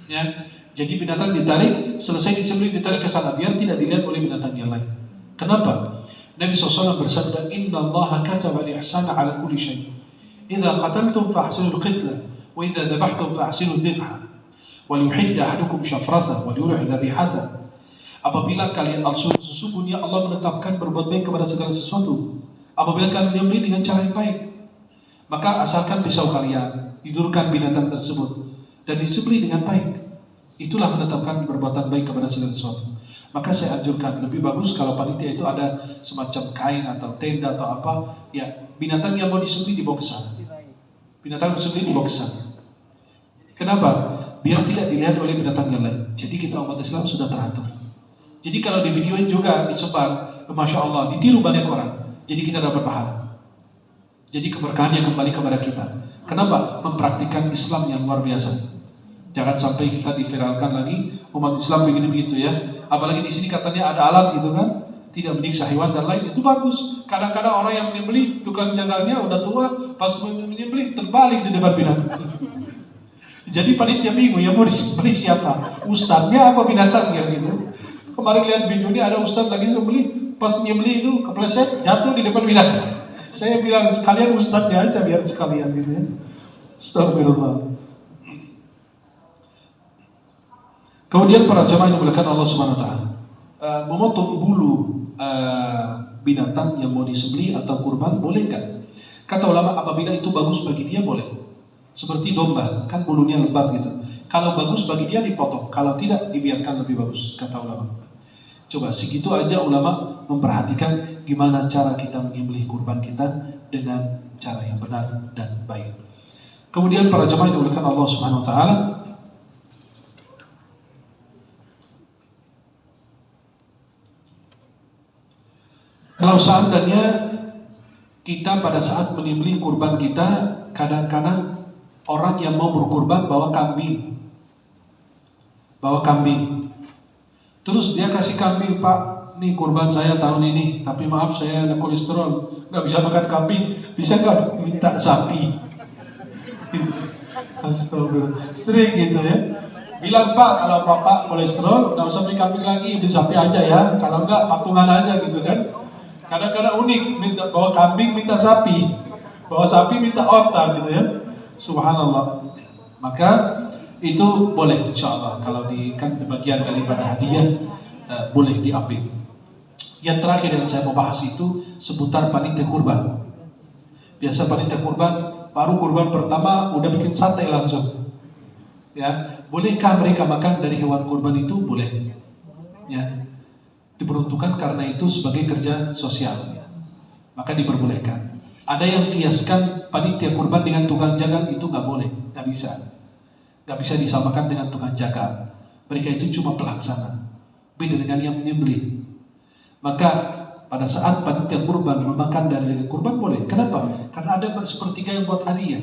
Ya, jadi binatang ditarik, selesai disembelih ditarik ke sana biar tidak dilihat oleh binatang yang lain. Kenapa? Nabi SAW bersabda, Inna Allah kataba al-ihsana ala kulli syai. Idza qataltum fahsinul qitla, wa idza dabahtum fahsinul dhibha. Wa liyuhidda ahadukum syafratah, wa liyurih dhabihata. Apabila kalian sesungguhnya Allah menetapkan berbuat baik kepada segala sesuatu. Apabila kalian menyembelih dengan cara yang baik, maka asalkan pisau kalian, tidurkan binatang tersebut dan disembelih dengan baik. Itulah menetapkan perbuatan baik kepada segala sesuatu. Maka saya anjurkan lebih bagus kalau panitia itu ada semacam kain atau tenda atau apa, ya binatang yang mau disembelih dibawa ke sana. Binatang disembelih dibawa ke sana. Kenapa? Biar tidak dilihat oleh binatang yang lain. Jadi kita umat Islam sudah teratur. Jadi kalau di videoin juga disebar, Masya Allah, ditiru banyak orang. Jadi kita dapat pahala. Jadi keberkahan yang kembali kepada kita. Kenapa? Mempraktikkan Islam yang luar biasa. Jangan sampai kita diviralkan lagi umat Islam begini begitu ya. Apalagi di sini katanya ada alat gitu kan, tidak menyiksa hewan dan lain, itu bagus. Kadang-kadang orang yang menyembelih, tukang jagalnya udah tua, pas menyembelih terbalik di depan binatang. Jadi panitia bingung ya mau disembelih siapa? Ustadznya apa binatangnya gitu. Kemarin lihat video ini ada ustadz lagi sembelih, pas nyembelih itu kepleset jatuh di depan binatang. Saya bilang sekalian ustadznya aja biar sekalian gitu ya. Astagfirullah. Kemudian para jemaah yang dimuliakan Allah Subhanahu wa taala, memotong bulu binatang yang mau disembelih atau kurban boleh kan? Kata ulama apabila itu bagus bagi dia boleh. Seperti domba, kan bulunya lebat gitu. Kalau bagus bagi dia dipotong, kalau tidak dibiarkan lebih bagus, kata ulama. Coba segitu aja ulama memperhatikan gimana cara kita menyembelih kurban kita dengan cara yang benar dan baik. Kemudian para jemaah yang dimuliakan Allah Subhanahu wa taala, kalau seandainya kita pada saat menyembelih kurban kita, kadang-kadang orang yang mau berkurban bawa kambing. Terus dia kasih kambing, Pak, nih kurban saya tahun ini, tapi maaf saya ada kolesterol, nggak bisa makan kambing, bisa nggak minta sapi? Astagfirullah, sering gitu ya. Bilang Pak, kalau Bapak kolesterol, nggak usah beli kambing lagi, beli sapi aja ya. Kalau nggak, patungan aja gitu kan. Kadang-kadang unik, minta bawa kambing minta sapi, bawa sapi minta onta gitu ya. Subhanallah. Maka itu boleh insyaallah kalau kan bagian daripada hadiah boleh diambil. Yang terakhir yang saya mau bahas itu seputar panitia kurban. Biasa panitia kurban, baru kurban pertama udah bikin sate langsung. Ya, bolehkah mereka makan dari hewan kurban itu? Boleh. Ya, diperuntukkan karena itu sebagai kerja sosial, maka diperbolehkan. Ada yang kiaskan panitia kurban dengan tukang jagal, itu nggak boleh, nggak bisa disamakan dengan tukang jagal. Mereka itu cuma pelaksana, beda dengan yang menyembelih. Maka pada saat panitia kurban memakan dari daging kurban boleh. Kenapa? Karena ada sepertiga yang buat hadiah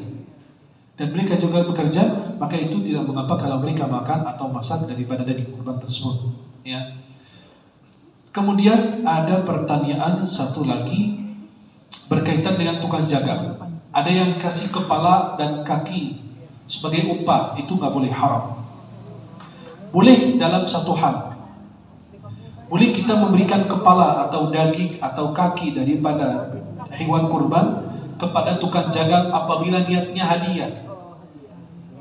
dan mereka juga bekerja, maka itu tidak mengapa kalau mereka makan atau masak daripada daging kurban tersebut. Ya. Kemudian ada pertanyaan satu lagi berkaitan dengan tukang jagal. Ada yang kasih kepala dan kaki sebagai upah, itu nggak boleh, haram. Boleh dalam satu hal. Boleh kita memberikan kepala atau daging atau kaki daripada hewan kurban kepada tukang jagal apabila niatnya hadiah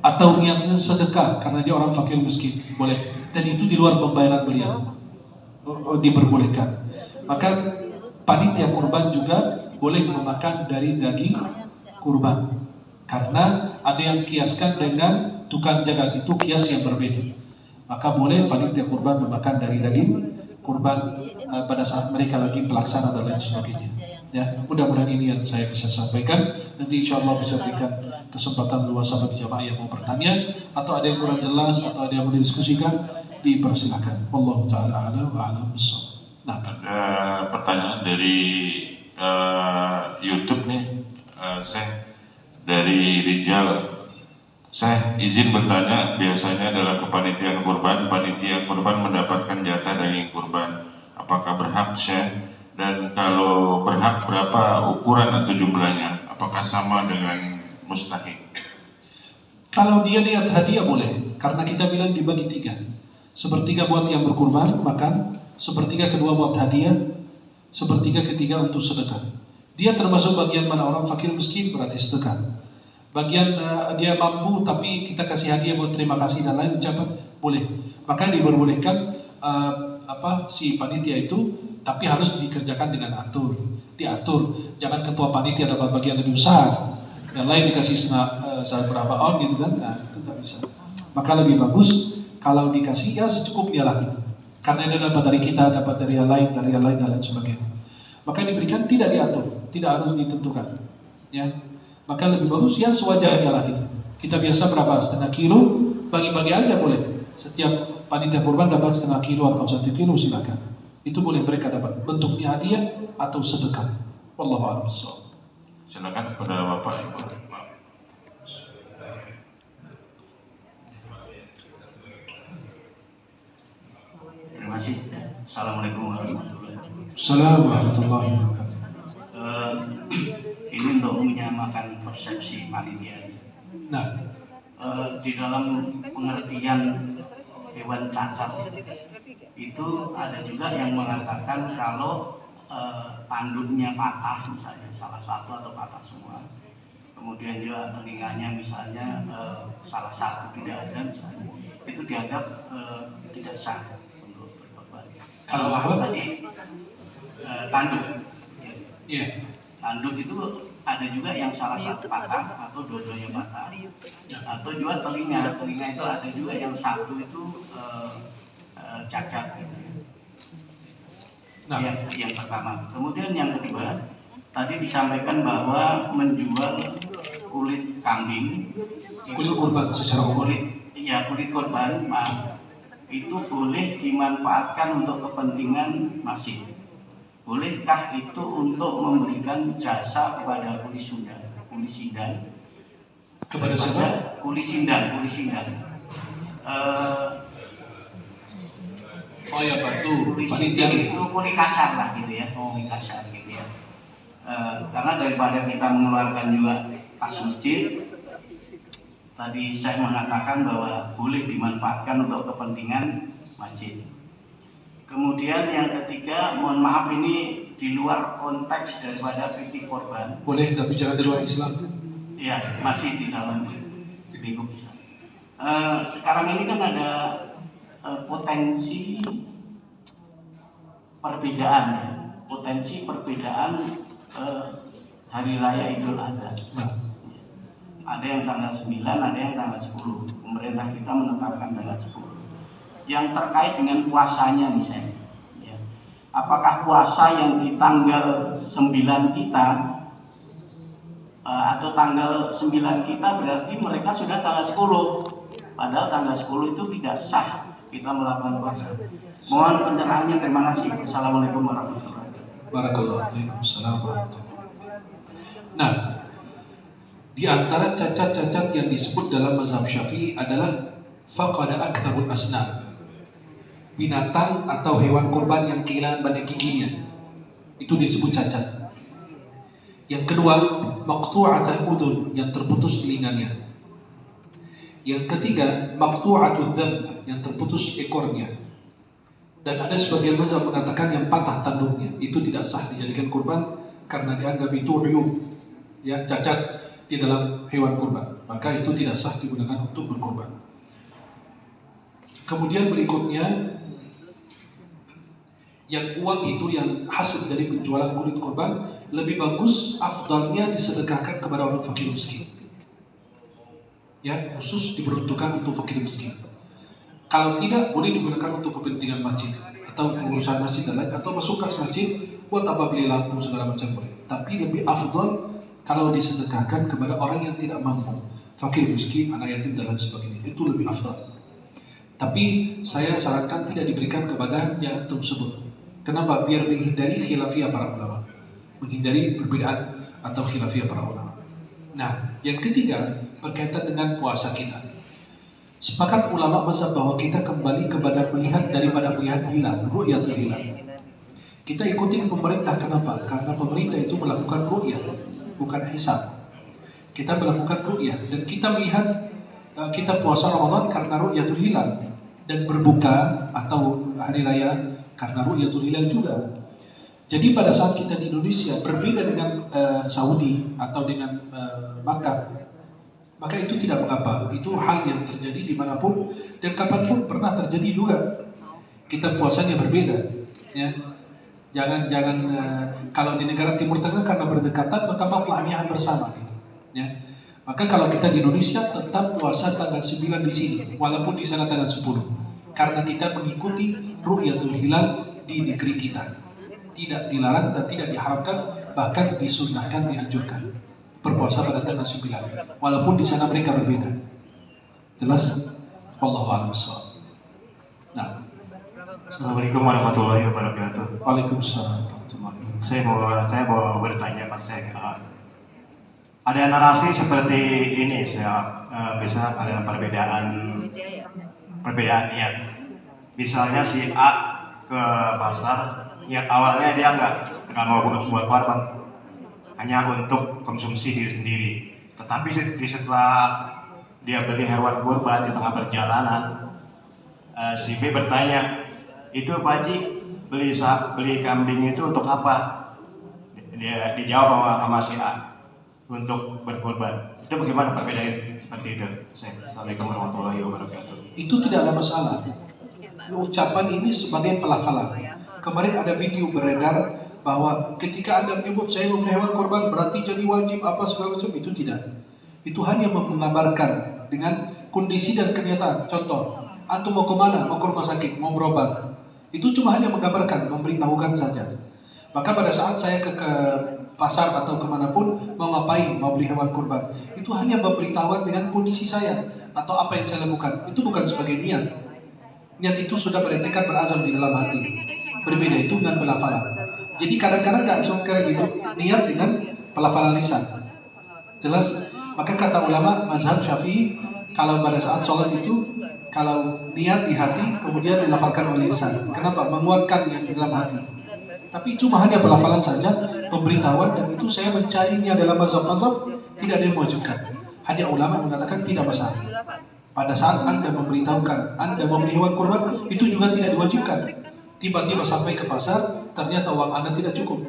atau niatnya sedekah karena dia orang fakir miskin, boleh. Dan itu di luar pembayaran beliau, diperbolehkan. Maka panitia kurban juga boleh memakan dari daging kurban, karena ada yang kiaskan dengan tukang jagal, itu kias yang berbeda. Maka boleh panitia kurban memakan dari daging kurban pada saat mereka lagi pelaksana dan lain sebagainya. Ya, mudah-mudahan ini yang saya bisa sampaikan. Nanti insya Allah bisa berikan kesempatan luas sahabat jamaah yang mau bertanya, atau ada yang kurang jelas, atau ada yang mau didiskusikan, dipersilakan. Wallahu ta'ala a'lam wa a'lam bissawab. Nah, ada pertanyaan dari YouTube nih, saya dari Rijal. Saya izin bertanya, biasanya dalam kepanitiaan kurban, panitia kurban mendapatkan jatah daging kurban. Apakah berhak, Syekh? Dan kalau berhak, berapa ukuran atau jumlahnya? Apakah sama dengan mustahik? kalau dia lihat hadiah boleh, karena kita bilang dibagi tiga. Sepertiga buat yang berkurban makan, sepertiga kedua buat hadiah, sepertiga ketiga untuk sedekah. Dia termasuk bagian mana? Orang fakir miskin berarti sedekah. Bagian dia mampu tapi kita kasih hadiah buat terima kasih dan lain ucapan, boleh. Maka diperbolehkan si panitia itu, tapi harus dikerjakan dengan diatur. Jangan ketua panitia dapat bagian lebih besar, yang lain dikasih berapa on gitu kan, nah itu tak bisa. Maka lebih bagus kalau dikasih ya secukupnya lah, karena dia dapat dari kita, dapat dari yang lain, dan lain sebagainya. Maka diberikan, tidak diatur, tidak harus ditentukan. Ya, maka lebih bagus ya sewajarnya lah itu. Kita biasa berapa, setengah kilo, bagi-bagi aja boleh. Setiap panitia kurban dapat setengah kilo atau 1 kilo, silakan. Itu boleh mereka dapat, bentuknya hadiah atau sedekah. Wallahu a'lam. Silakan kepada Bapak Ibu. Terima kasih. Assalamualaikum warahmatullahi wabarakatuh. Assalamualaikum warahmatullahi wabarakatuh. Ini untuk menyamakan persepsi panitia. Nah, di dalam pengertian hewan cacat itu ada juga yang mengatakan kalau tanduknya patah, misalnya salah satu atau patah semua, kemudian juga telinganya misalnya salah satu tidak ada misalnya, itu dianggap tidak sah untuk berkorban. Kalau tadi tanduk, ya. Tanduk itu ada juga yang salah satu patah atau dua-duanya patah, atau juga telinga itu ada juga yang satu itu cacat. Nah, yang pertama. Kemudian yang kedua, tadi disampaikan bahwa menjual kulit kambing, kulit kurban secara umum, kulit korban, itu boleh dimanfaatkan untuk kepentingan masjid. Bolehkah itu untuk memberikan jasa kepada kuli sindan? Kepada siapa? Kuli sindan. Oh ya, bantu panitia itu kuli kasar lah gitu ya, kuli kasar gitu ya. Karena daripada kita mengeluarkan juga kas masjid, tadi saya mengatakan bahwa boleh dimanfaatkan untuk kepentingan masjid. Kemudian yang ketiga, mohon maaf ini di luar konteks daripada fikih korban. Boleh, tapi jangan di luar Islam. Ya, masih di dalam lingkup Islam. Sekarang ini kan ada potensi perbedaan hari raya Idul Adha. Nah, Ada yang tanggal 9, ada yang tanggal 10. Pemerintah kita menetapkan tanggal 10. Yang terkait dengan puasanya misalnya, ya. Apakah puasa yang di tanggal 9 kita atau tanggal 9 kita berarti mereka sudah tanggal 10, padahal tanggal 10 itu tidak sah kita melakukan puasa. Mohon pencerahannya, terima kasih. Assalamualaikum warahmatullahi wabarakatuh. Waalaikumsalam warahmatullahi wabarakatuh. Nah, di antara cacat-cacat yang disebut dalam mazhab Syafi'i adalah faqada aktsarul asnam, binatang atau hewan kurban yang kehilangan banyak giginya, itu disebut cacat. Yang kedua, maqtu'atul udhun, yang terputus telinganya. Yang ketiga, maqtu'atul dzam, yang terputus ekornya. Dan ada sebagian mazhab mengatakan yang patah tanduknya itu tidak sah dijadikan kurban karena dianggap itu uyub, ya, cacat di dalam hewan kurban, maka itu tidak sah digunakan untuk berkurban. Kemudian berikutnya, yang uang itu yang hasil dari penjualan kulit kurban lebih bagus, afdalnya disedekahkan kepada orang fakir miskin, ya, khusus diperuntukkan untuk fakir miskin. Kalau tidak, boleh digunakan untuk kepentingan masjid atau pengurusan masjid dan lain, atau masuk kas masjid buat apa, beli lampu segala macam boleh. Tapi lebih afdal kalau disedekahkan kepada orang yang tidak mampu, fakir miskin, anak yatim dan lain sebagainya, itu lebih afdal. Tapi saya sarankan tidak diberikan kepada yang tersebut. Kenapa? Biar menghindari khilafiyah para ulama, menghindari perbedaan atau khilafiyah para ulama. Nah, yang ketiga berkaitan dengan puasa kita. Sepakat ulama mazhab bahwa kita kembali kepada melihat daripada melihat hilal, ru'yatul hilal. Kita ikuti pemerintah, kenapa? Karena pemerintah itu melakukan ru'yah, bukan hisab. Kita melakukan ru'yah dan kita melihat kita puasa Ramadan karena ru'yatul hilal, dan berbuka atau hari raya karena ru'yatul hilal juga. Jadi pada saat kita di Indonesia berbeda dengan Saudi atau dengan Makkah, maka itu tidak mengapa. Itu hal yang terjadi dimanapun dan kapanpun pernah terjadi juga. Kita puasanya berbeda, ya. Jangan kalau di negara Timur Tengah karena berdekatan maka maklahnya bersama, gitu, ya. Maka kalau kita di Indonesia tetap puasa tanggal 9 di sini, walaupun di sana tanggal 10, karena kita mengikuti ru'yatul hilal di negeri kita. Tidak dilarang dan tidak diharapkan, bahkan disunnahkan, dianjurkan berpuasa pada tanggal 9, walaupun di sana mereka berbeda. Jelas? Wallahu a'lam bishawab. Nah, Assalamualaikum warahmatullahi wabarakatuh. Waalaikumsalam. Saya mau bertanya, Pak. Ada narasi seperti ini, bisa ada perbedaan niat. Misalnya si A ke pasar, niat awalnya dia nggak mau buat korban, hanya untuk konsumsi diri sendiri. Tetapi setelah dia beli hewan kurban di tengah perjalanan, si B bertanya, itu Pak Haji beli kambing itu untuk apa? Dia dijawab sama si A, untuk berkorban. Itu bagaimana perbedaan seperti itu? Assalamualaikum warahmatullahi wabarakatuh. Itu tidak ada masalah. Ucapan ini sebagai pelafalan. Kemarin ada video beredar bahwa ketika Anda menyebut saya membeli hewan korban berarti jadi wajib apa segala macam, itu tidak. Itu hanya menggambarkan dengan kondisi dan kenyataan. Contoh, antum mau kemana? Mau ke rumah sakit, mau berobat. Itu cuma hanya menggambarkan, memberitahukan saja. Maka pada saat saya ke pasar atau kemanapun, mau ngapain, mau beli hewan kurban, itu hanya memberitahukan dengan kondisi saya atau apa yang saya lakukan. Itu bukan sebagai niat. Niat itu sudah bertekad, berazam di dalam hati. Berbeda itu dengan pelafalan. Jadi kadang-kadang nggak cuma kayak gitu, niat dengan pelafalan lisan. Jelas? Maka kata ulama mazhab Syafi'i, kalau pada saat sholat itu, kalau niat di hati kemudian dilafalkan oleh lisan. Kenapa? Menguatkan yang di dalam hati. Tapi cuma hanya pelafalan saja, pemberitahuan, dan itu saya mencarinya dalam mazhab-mazhab tidak ada yang mewajibkan. Hanya ulama mengatakan tidak masalah. Pada saat Anda memberitahukan Anda mau beli hewan kurban, itu juga tidak diwajibkan. Tiba-tiba sampai ke pasar, ternyata uang Anda tidak cukup,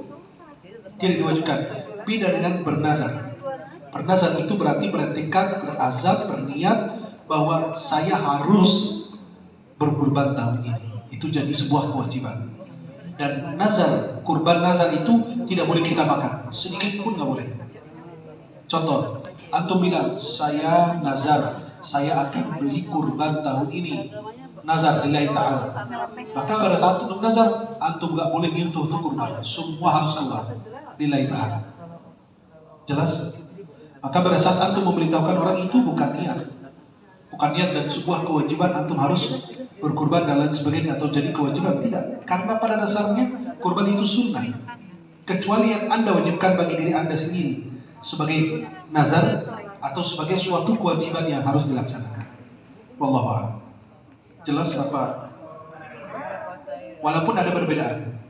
tidak diwajibkan. Beda dengan bernazar. Bernazar itu berarti bertekad, berazam, berniat bahwa saya harus berkurban tahun ini. Itu jadi sebuah kewajiban. Dan nazar, kurban nazar itu tidak boleh kita makan, sedikit pun nggak boleh. Contoh, antum bilang, saya nazar, saya akan beli kurban tahun ini, nazar lillahi ta'ala. Maka pada saat untuk nazar, antum nggak boleh nyentuh untuk kurban, semua harus keluar lillahi ta'ala. Jelas? Maka pada saat antum memberitahukan orang itu bukan niat dan sebuah kewajiban antum harus berkurban dan lain sebagainya atau jadi kewajiban, tidak. Karena pada dasarnya kurban itu sunnah, kecuali yang anda wajibkan bagi diri anda sendiri sebagai nazar atau sebagai suatu kewajiban yang harus dilaksanakan. Wallahu a'lam. Jelas apa? Walaupun ada perbedaan,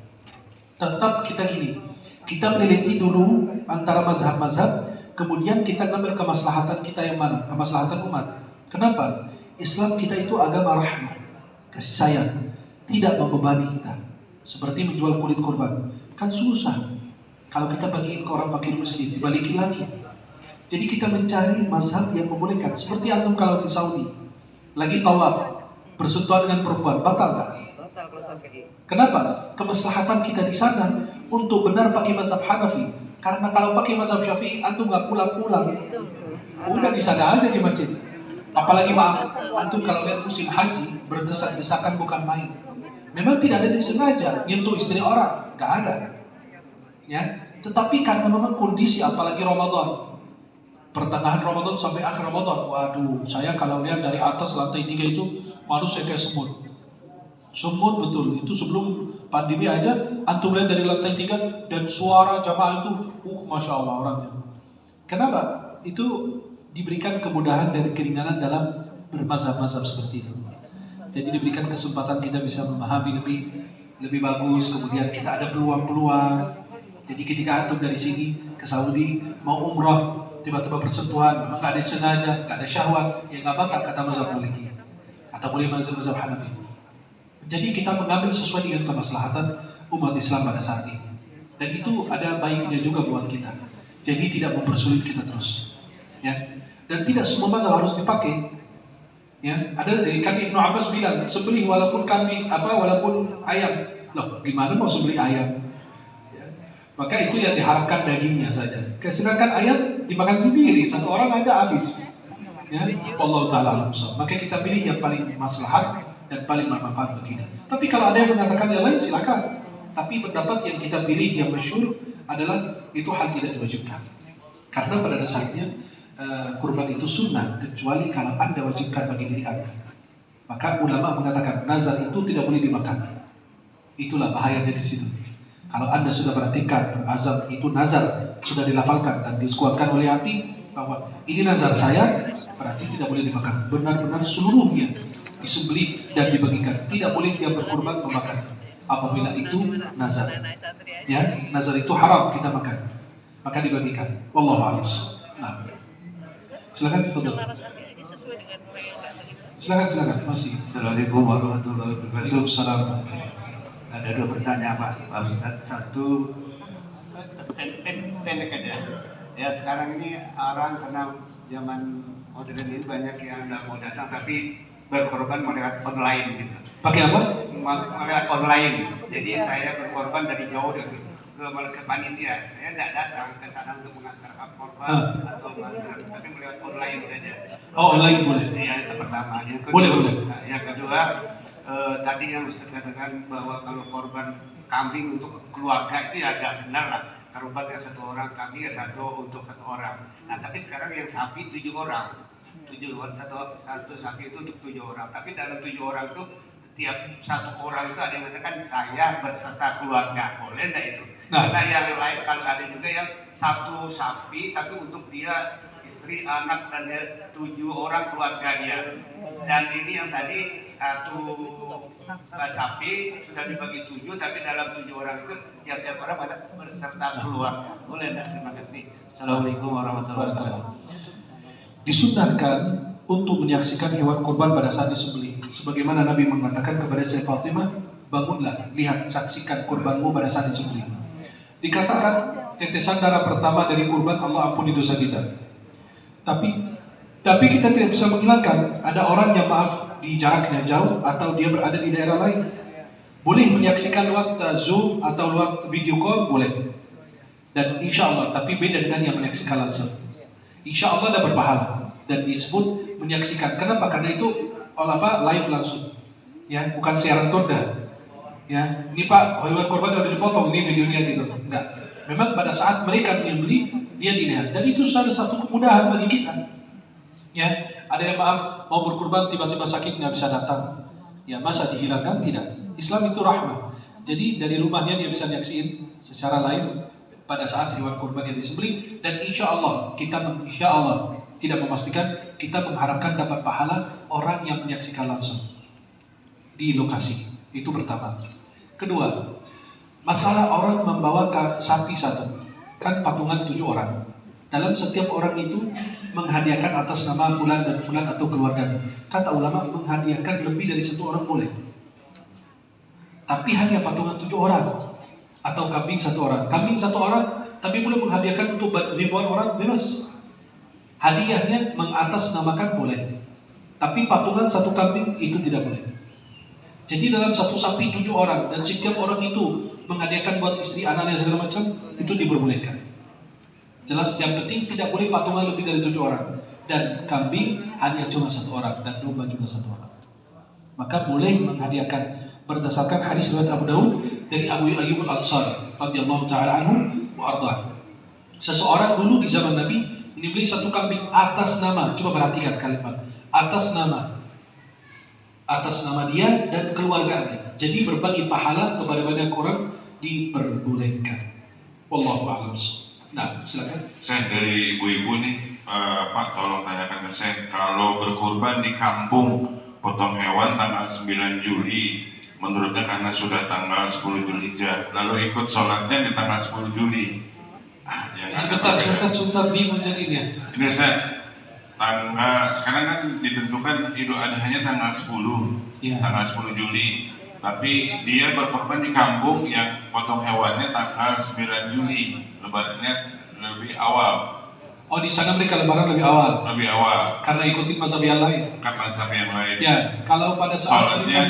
tetap kita gini, kita meneliti dulu antara mazhab-mazhab, kemudian kita ngambil kemaslahatan kita yang mana, kemaslahatan umat. Kenapa? Islam kita itu agama rahmah, kasih sayang, tidak membebani kita. Seperti menjual kulit kurban, kan susah. Kalau kita bagiin ke orang fakir miskin, dibalikin lagi. Jadi kita mencari mazhab yang membolehkan. Seperti antum kalau di Saudi, lagi tawaf, bersentuhan dengan perempuan, batal nggak? Batal kalau sampai. Kenapa? Kemaslahatan kita di sana untuk benar pakai mazhab Hanafi. Karena kalau pakai mazhab Syafi'i, antum nggak pulang-pulang. Udah di sana aja di masjid. Apalagi maaf, antum kalau lihat musim haji berdesak-desakan bukan main. Memang tidak ada disengaja nyentuh istri orang, nggak ada. Ya, tetapi karena memang kondisi, apalagi Ramadan, pertengahan Ramadan sampai akhir Ramadan, waduh, saya kalau lihat dari atas lantai 3 itu manusia kayak semut. Semut betul, itu sebelum pandemi aja, antum lihat dari lantai 3 dan suara jamaah itu, masya Allah orangnya. Kenapa? Itu diberikan kemudahan dari keringanan dalam bermazhab-mazhab seperti itu. Jadi diberikan kesempatan kita bisa memahami lebih bagus, kemudian kita ada peluang-peluang. Jadi ketika antum dari sini ke Saudi mau umrah, tiba-tiba bersentuhan, memang nggak ada sengaja, nggak ada syahwat, ya nggak bakal kata mazhab Maliki atau boleh mazhab Hanafi. Jadi kita mengambil sesuai dengan kemaslahatan umat Islam pada saat ini. Dan itu ada baiknya juga buat kita. Jadi tidak mempersulit kita terus. Ya. Dan tidak semua mazhab harus dipakai. Ya, ada kan Ibnu Abbas bilang, sembelih walaupun kambing walaupun ayam. Loh, gimana mau sembelih ayam? Ya. Maka itu yang diharapkan dagingnya saja. Sedangkan ayam dimakan sendiri, satu orang aja habis. Ya, Allah taala alam. Maka kita pilih yang paling maslahat dan paling bermanfaat bagi kita. Tapi kalau ada yang mengatakan yang lain silakan. Tapi pendapat yang kita pilih yang masyhur adalah itu hal tidak diwajibkan. Karena pada dasarnya kurban itu sunnah, kecuali kalau anda wajibkan bagi diri anda. Maka ulama mengatakan nazar itu tidak boleh dimakan. Itulah bahayanya di situ. Kalau anda sudah perhatikan azam itu nazar sudah dilafalkan dan dikuatkan oleh hati bahwa ini nazar saya, berarti tidak boleh dimakan. Benar-benar seluruhnya disembelih dan dibagikan. Tidak boleh dia berkurban memakan. Apabila itu nazar, ya nazar itu haram kita makan, maka dibagikan. Wallahu a'lam. Nah. Silakan, betul. Silakan, masih. Assalamualaikum warahmatullahi wabarakatuh. Waalaikumsalam. Ada dua pertanyaan Pak Ustaz. Satu, pendek aja. Ya sekarang ini orang karena zaman modern ini banyak yang nggak mau datang tapi berkorban lewat online gitu. Pakai apa? Lewat online. Jadi saya berkorban dari jauh ke panitia. Saya tidak datang ke sana untuk mengantarkan korban atau mengantar, tapi melewat online saja. Oh, online boleh. Ya itu pertama. Yang kedua, Boleh. Yang kedua, tadi yang Ustaz katakan bahwa kalau korban kambing untuk keluarga itu ya agak benar lah. Korban yang satu orang, kambing ya satu untuk satu orang. Nah tapi sekarang yang sapi 7 orang. Satu sapi itu untuk 7 orang. Tapi dalam 7 orang itu tiap satu orang itu ada yang mengatakan saya berserta keluarga. Boleh enggak itu? Nah yang lain kalau ada juga yang satu sapi tapi untuk dia istri, anak dan 7 orang keluarga dia. Dan ini yang tadi satu sapi sudah dibagi 7 tapi dalam 7 orang itu tiap orang ada berserta keluarga. Boleh enggak? Terima kasih. Assalamualaikum warahmatullahi wabarakatuh. Disunnahkan untuk menyaksikan hewan kurban pada saat disembelih. Sebagaimana Nabi mengatakan kepada Sayyidah Fatimah, bangunlah, lihat, saksikan kurbanmu pada saat disembelih. Dikatakan tetesan darah pertama dari kurban Allah ampuni dosa kita. Tapi kita tidak bisa menghilangkan ada orang yang maaf di jarak yang jauh atau dia berada di daerah lain. Boleh menyaksikan lewat Zoom atau lewat video call, boleh. Dan insya Allah, tapi beda dengan yang menyaksikan langsung. Insya Allah ada berpahala dan disebut menyaksikan. Kenapa? Karena itu ulama live langsung, ya, bukan siaran toda. Ya, ini Pak, hewan korban udah dipotong, ini videonya gitu. Enggak. Memang pada saat mereka membeli, dia dilihat. Dan itu salah satu kemudahan bagi kita. Ya, ada yang maaf mau berkurban tiba-tiba sakit nggak bisa datang. Ya, masa dihilangkan? Tidak. Islam itu rahmah. Jadi dari rumahnya dia bisa nyaksiin secara live pada saat hewan kurban yang disembelih. Dan insya Allah tidak memastikan, kita mengharapkan dapat pahala orang yang menyaksikan langsung di lokasi. Itu pertama. Kedua, masalah orang membawa sapi satu, kan patungan 7 orang. Dalam setiap orang itu menghadiahkan atas nama fulan dan fulan atau keluarganya. Kata ulama, menghadiahkan lebih dari 1 orang boleh. Tapi hanya patungan 7 orang atau kambing 1 orang. Kambing 1 orang, tapi boleh menghadiahkan untuk ribuan orang, bebas. Hadiahnya mengatasnamakan boleh. Tapi patungan 1 kambing itu tidak boleh. Jadi dalam 1 sapi 7 orang dan setiap orang itu menghadiahkan buat istri, anaknya segala macam, itu diperbolehkan. Jelas yang penting tidak boleh patungan lebih dari 7 orang. Dan kambing hanya cuma 1 orang dan domba juga 1 orang. Maka boleh menghadiahkan berdasarkan hadis riwayat Abu Daud dari Abu Ayyub Al-Ansari radhiyallahu taala anhu wa ardhah. Seseorang dulu di zaman Nabi beli 1 kambing atas nama, coba perhatikan kalimat, atas nama dia dan keluarganya. Jadi berbagi pahala kepada banyak orang diperbolehkan. Wallahu a'lam. Nah, silakan. Saya dari ibu-ibu nih, Pak, tolong tanyakan ke saya, kalau berkurban di kampung potong hewan tanggal 9 Juli, menurutnya karena sudah tanggal 10 Zulhijjah, lalu ikut sholatnya di tanggal 10 Juli. Sebentar bingung jadinya. Ini saya tanggal sekarang kan ditentukan Idul Adhanya tanggal 10, ya. Tanggal 10 Juli. Tapi dia berkorban di kampung yang potong hewannya tanggal 9 Juli, lebarannya lebih awal. Oh, di sana mereka lebaran lebih awal. Lebih awal. Karena ikutin mazhab yang lain. Karena mazhab yang lain. Ya, kalau pada saat sholatnya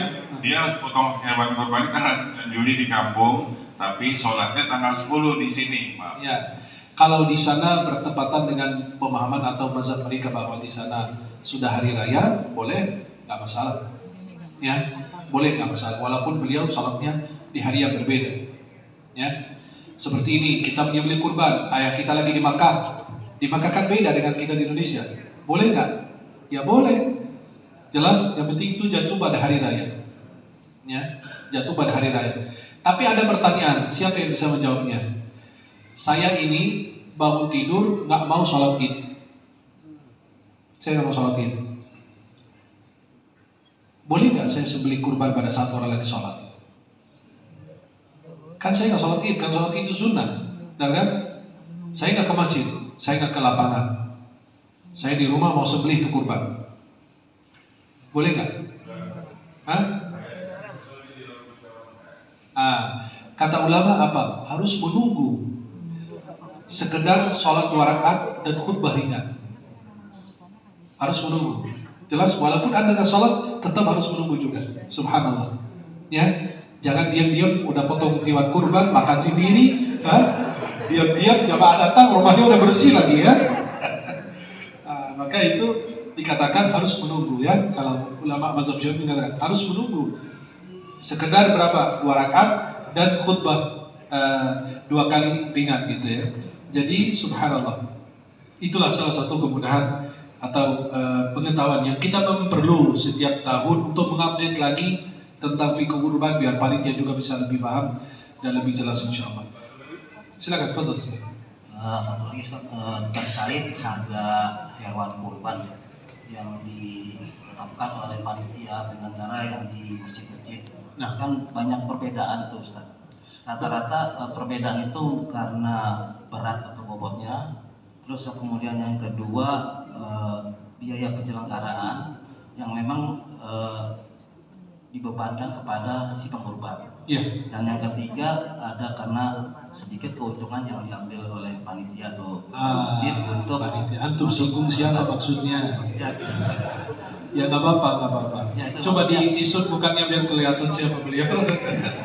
dia potong hewan kurban tanggal 9 Juli di kampung, tapi sholatnya tanggal 10 di sini, Pak. Ya. Kalau di sana bertepatan dengan pemahaman atau mazhab mereka bahwa di sana sudah hari raya, boleh, nggak masalah. Ya, boleh nggak masalah. Walaupun beliau salatnya di hari yang berbeda. Ya, seperti ini kita menyembelih kurban, ayah kita lagi di Makkah. Di Makkah kan beda dengan kita di Indonesia. Boleh nggak? Ya boleh. Jelas. Yang penting itu jatuh pada hari raya. Ya, jatuh pada hari raya. Tapi ada pertanyaan, siapa yang bisa menjawabnya? Saya ini bangun tidur nggak mau sholat id. Saya nggak mau sholat id. Boleh nggak saya sembelih kurban pada saat orang lagi sholat? Kan saya nggak sholat id, kan sholat id itu sunnah, kan? Saya nggak ke masjid, saya nggak ke lapangan. Saya di rumah mau sembelih itu kurban. Boleh nggak? Hah? Kata ulama apa? Harus menunggu. Sekedar sholat 2 rakaat dan khutbah ringan. Harus menunggu. Jelas, walaupun Anda nggak sholat, tetap harus menunggu juga. Subhanallah. Ya, jangan diam-diam udah potong hewan kurban, makan sendiri, diam-diam jamaah datang, rumahnya udah bersih lagi ya. Maka itu dikatakan harus menunggu ya. Kalau ulama mazhab Syafi'i mengatakan harus menunggu. Sekedar berapa? 2 rakaat dan khutbah 2 kali ringan gitu ya. Jadi subhanallah, itulah salah satu kemudahan atau pengetahuan yang kita perlu setiap tahun untuk mengupdate lagi tentang fikih kurban biar panitia juga bisa lebih paham dan lebih jelas insyaallah. Silakan, Fadil. Satu lagi terkait harga hewan kurban yang ditetapkan oleh panitia penyelenggara yang di masjid-masjid. Nah, Kan banyak perbedaan tuh Ustaz. Rata-rata perbedaan itu karena berat atau bobotnya. Terus kemudian yang kedua biaya penyelenggaraan yang memang dibebankan kepada si pengurban. iya. Dan yang ketiga ada karena sedikit keuntungan yang diambil oleh panitia atau masjid untuk Panitia. Antum singgung siapa maksudnya? ya, Ya nggak apa-apa, nggak apa-apa. Ya, itu Coba maksudnya- diisut bukannya biar kelihatan siapa beliau.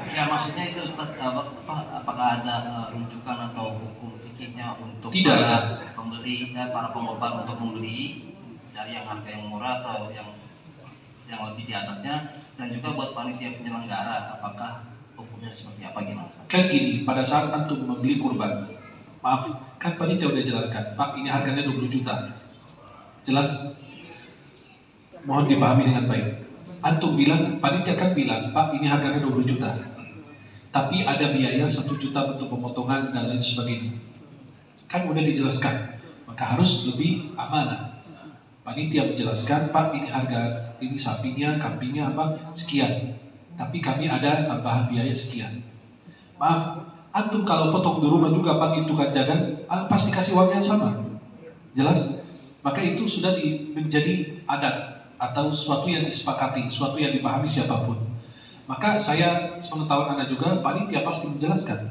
Ya maksudnya itu apakah ada rujukan atau hukum fikihnya untuk Tidak ada. para pembeli, para pengorban untuk membeli dari yang harga yang murah atau yang lebih di atasnya, dan juga buat panitia penyelenggara apakah hukumnya seperti apa gimana? Kan gini, pada saat antum membeli kurban, maaf, kan panitia udah jelaskan, Pak ini harganya 20 juta. Jelas? Mohon dipahami dengan baik. Antum bilang, panitia kan bilang, Pak ini harganya 20 juta. Tapi ada biaya 1 juta untuk pemotongan dan lain sebagainya. Kan udah dijelaskan, maka harus lebih amanah. Panitia menjelaskan, Pak ini harga, ini sapinya, kambingnya apa, sekian. Tapi kami ada tambahan biaya sekian. Maaf, antum kalau potong di rumah juga panggil tukang jagan, pasti kasih uang yang sama. Jelas? Maka itu sudah menjadi adat atau sesuatu yang disepakati, sesuatu yang dipahami siapapun. Maka saya sepengetahuan Anda juga, panitia pasti menjelaskan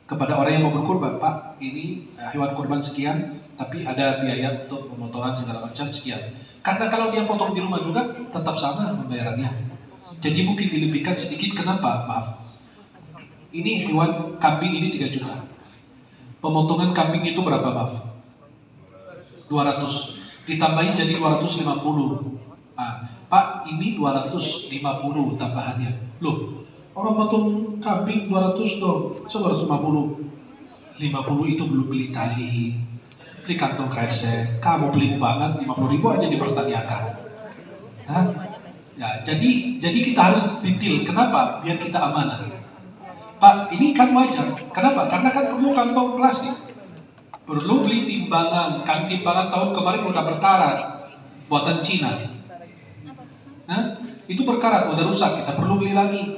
kepada orang yang mau berkurban, Pak ini hewan kurban sekian, tapi ada biaya untuk pemotongan segala macam sekian. Karena kalau dia potong di rumah juga tetap sama pembayarannya. Jadi mungkin dilebihkan sedikit. Kenapa? Maaf. Ini hewan kambing ini 3 juta. Pemotongan kambing itu berapa, maaf? 200. Ditambahin jadi 250. Nah, Pak ini 250 tambahannya. Loh, orang potong kambing 200 dong. 250. 50 itu belum beli tali, beli kantong kresek. Kamu beli banget 50.000 aja dipertanyakan. Hah? Ya, jadi kita harus detail. Kenapa? Biar kita amanah. Pak, ini kan wajar. Kenapa? Karena kan perlu kantong plastik. Perlu beli timbangan. Kan timbangan tahun kemarin udah berkarat. Buatan Cina. Nah, itu berkarat, udah rusak. Kita perlu beli lagi.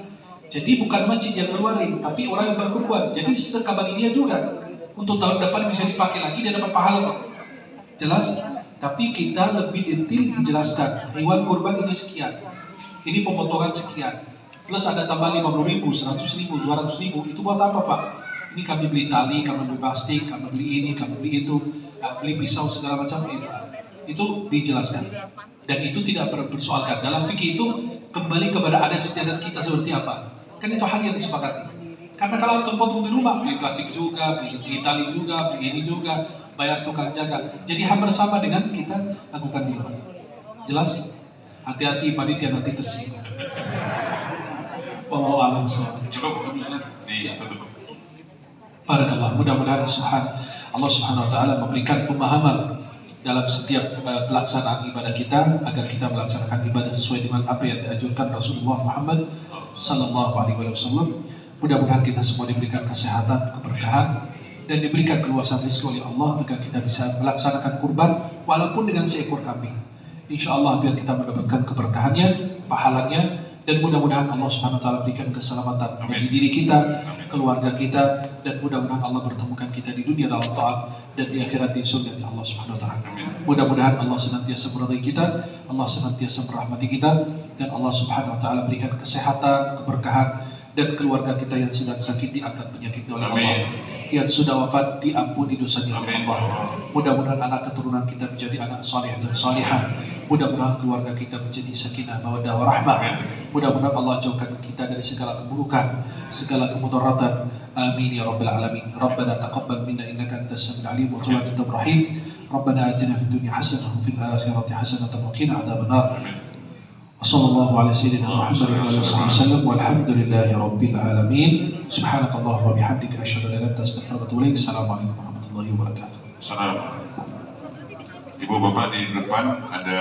Jadi bukan masjid yang ngeluarin, tapi orang yang berkorban. Jadi sedekah bagi dia juga. Untuk tahun depan bisa dipakai lagi, dia dapat pahala. Jelas? Tapi kita lebih detail menjelaskan. Hewan kurban ini sekian. Ini pemotongan sekian. Plus ada tambah 50.000, 100.000, 200.000. Itu buat apa, Pak? Ini kami beli tali, kami beli plastik, kami beli ini, kami beli itu, beli pisau segala macam itu. Itu dijelaskan. Dan itu tidak bersoalkan. Dalam fikih itu kembali kepada adat istiadat kita seperti apa. Kan itu hal yang disepakati. Karena kalau antum potong di rumah, beli plastik juga, beli tali juga, beli ini juga, bayar tukang jaga. Jadi hampir sama dengan kita lakukan di rumah. Jelas? Hati-hati panitia nanti tersinggung. Wallahu a'lam bishawab. Cukup bisa ditutup. Barakallah. Mudah-mudahan Allah Subhanahu wa taala memberikan pemahaman dalam setiap pelaksanaan ibadah kita agar kita melaksanakan ibadah sesuai dengan apa yang dianjurkan Rasulullah Muhammad sallallahu alaihi wasallam. Mudah-mudahan kita semua diberikan kesehatan, keberkahan dan diberikan keluasan rezeki oleh Allah agar kita bisa melaksanakan kurban walaupun dengan seekor kambing. Insyaallah biar kita mendapatkan keberkahannya, pahalanya, dan mudah-mudahan Allah Subhanahu wa taala berikan keselamatan bagi diri kita, keluarga kita, dan mudah-mudahan Allah pertemukan kita di dunia dalam taat dan di akhirat di surga Allah Subhanahu wa taala. Mudah-mudahan Allah senantiasa meridai kita, Allah senantiasa merahmati kita, dan Allah Subhanahu wa taala berikan kesehatan, keberkahan, dan keluarga kita yang sedang sakit diangkat penyakitnya oleh Allah, yang sudah wafat diampuni dosanya oleh Allah. Mudah-mudahan anak keturunan kita menjadi anak saleh dan salihah. Mudah-mudahan keluarga kita menjadi sakinah mawaddah warahmah. Mudah-mudahan Allah jauhkan kita dari segala keburukan, segala kemudaratan. Amin ya rabbal alamin. Rabbana taqabbal minna innaka antas samiul alim wa tub 'alaina rahim. Rabbana atina fid dunya hasanah wa fil akhirati hasanah wa qina adzabannar. Sallallahu ala sayyidina Muhammad wa alihi wasallam walhamdulillahi rabbil alamin. Subhanakallahumma wa bihamdika asyhadu an la ilaha illa anta astaghfiruka wa atubu ilaik. Assalamualaikum warahmatullahi wabarakatuh. Salam. Ibu bapak di depan ada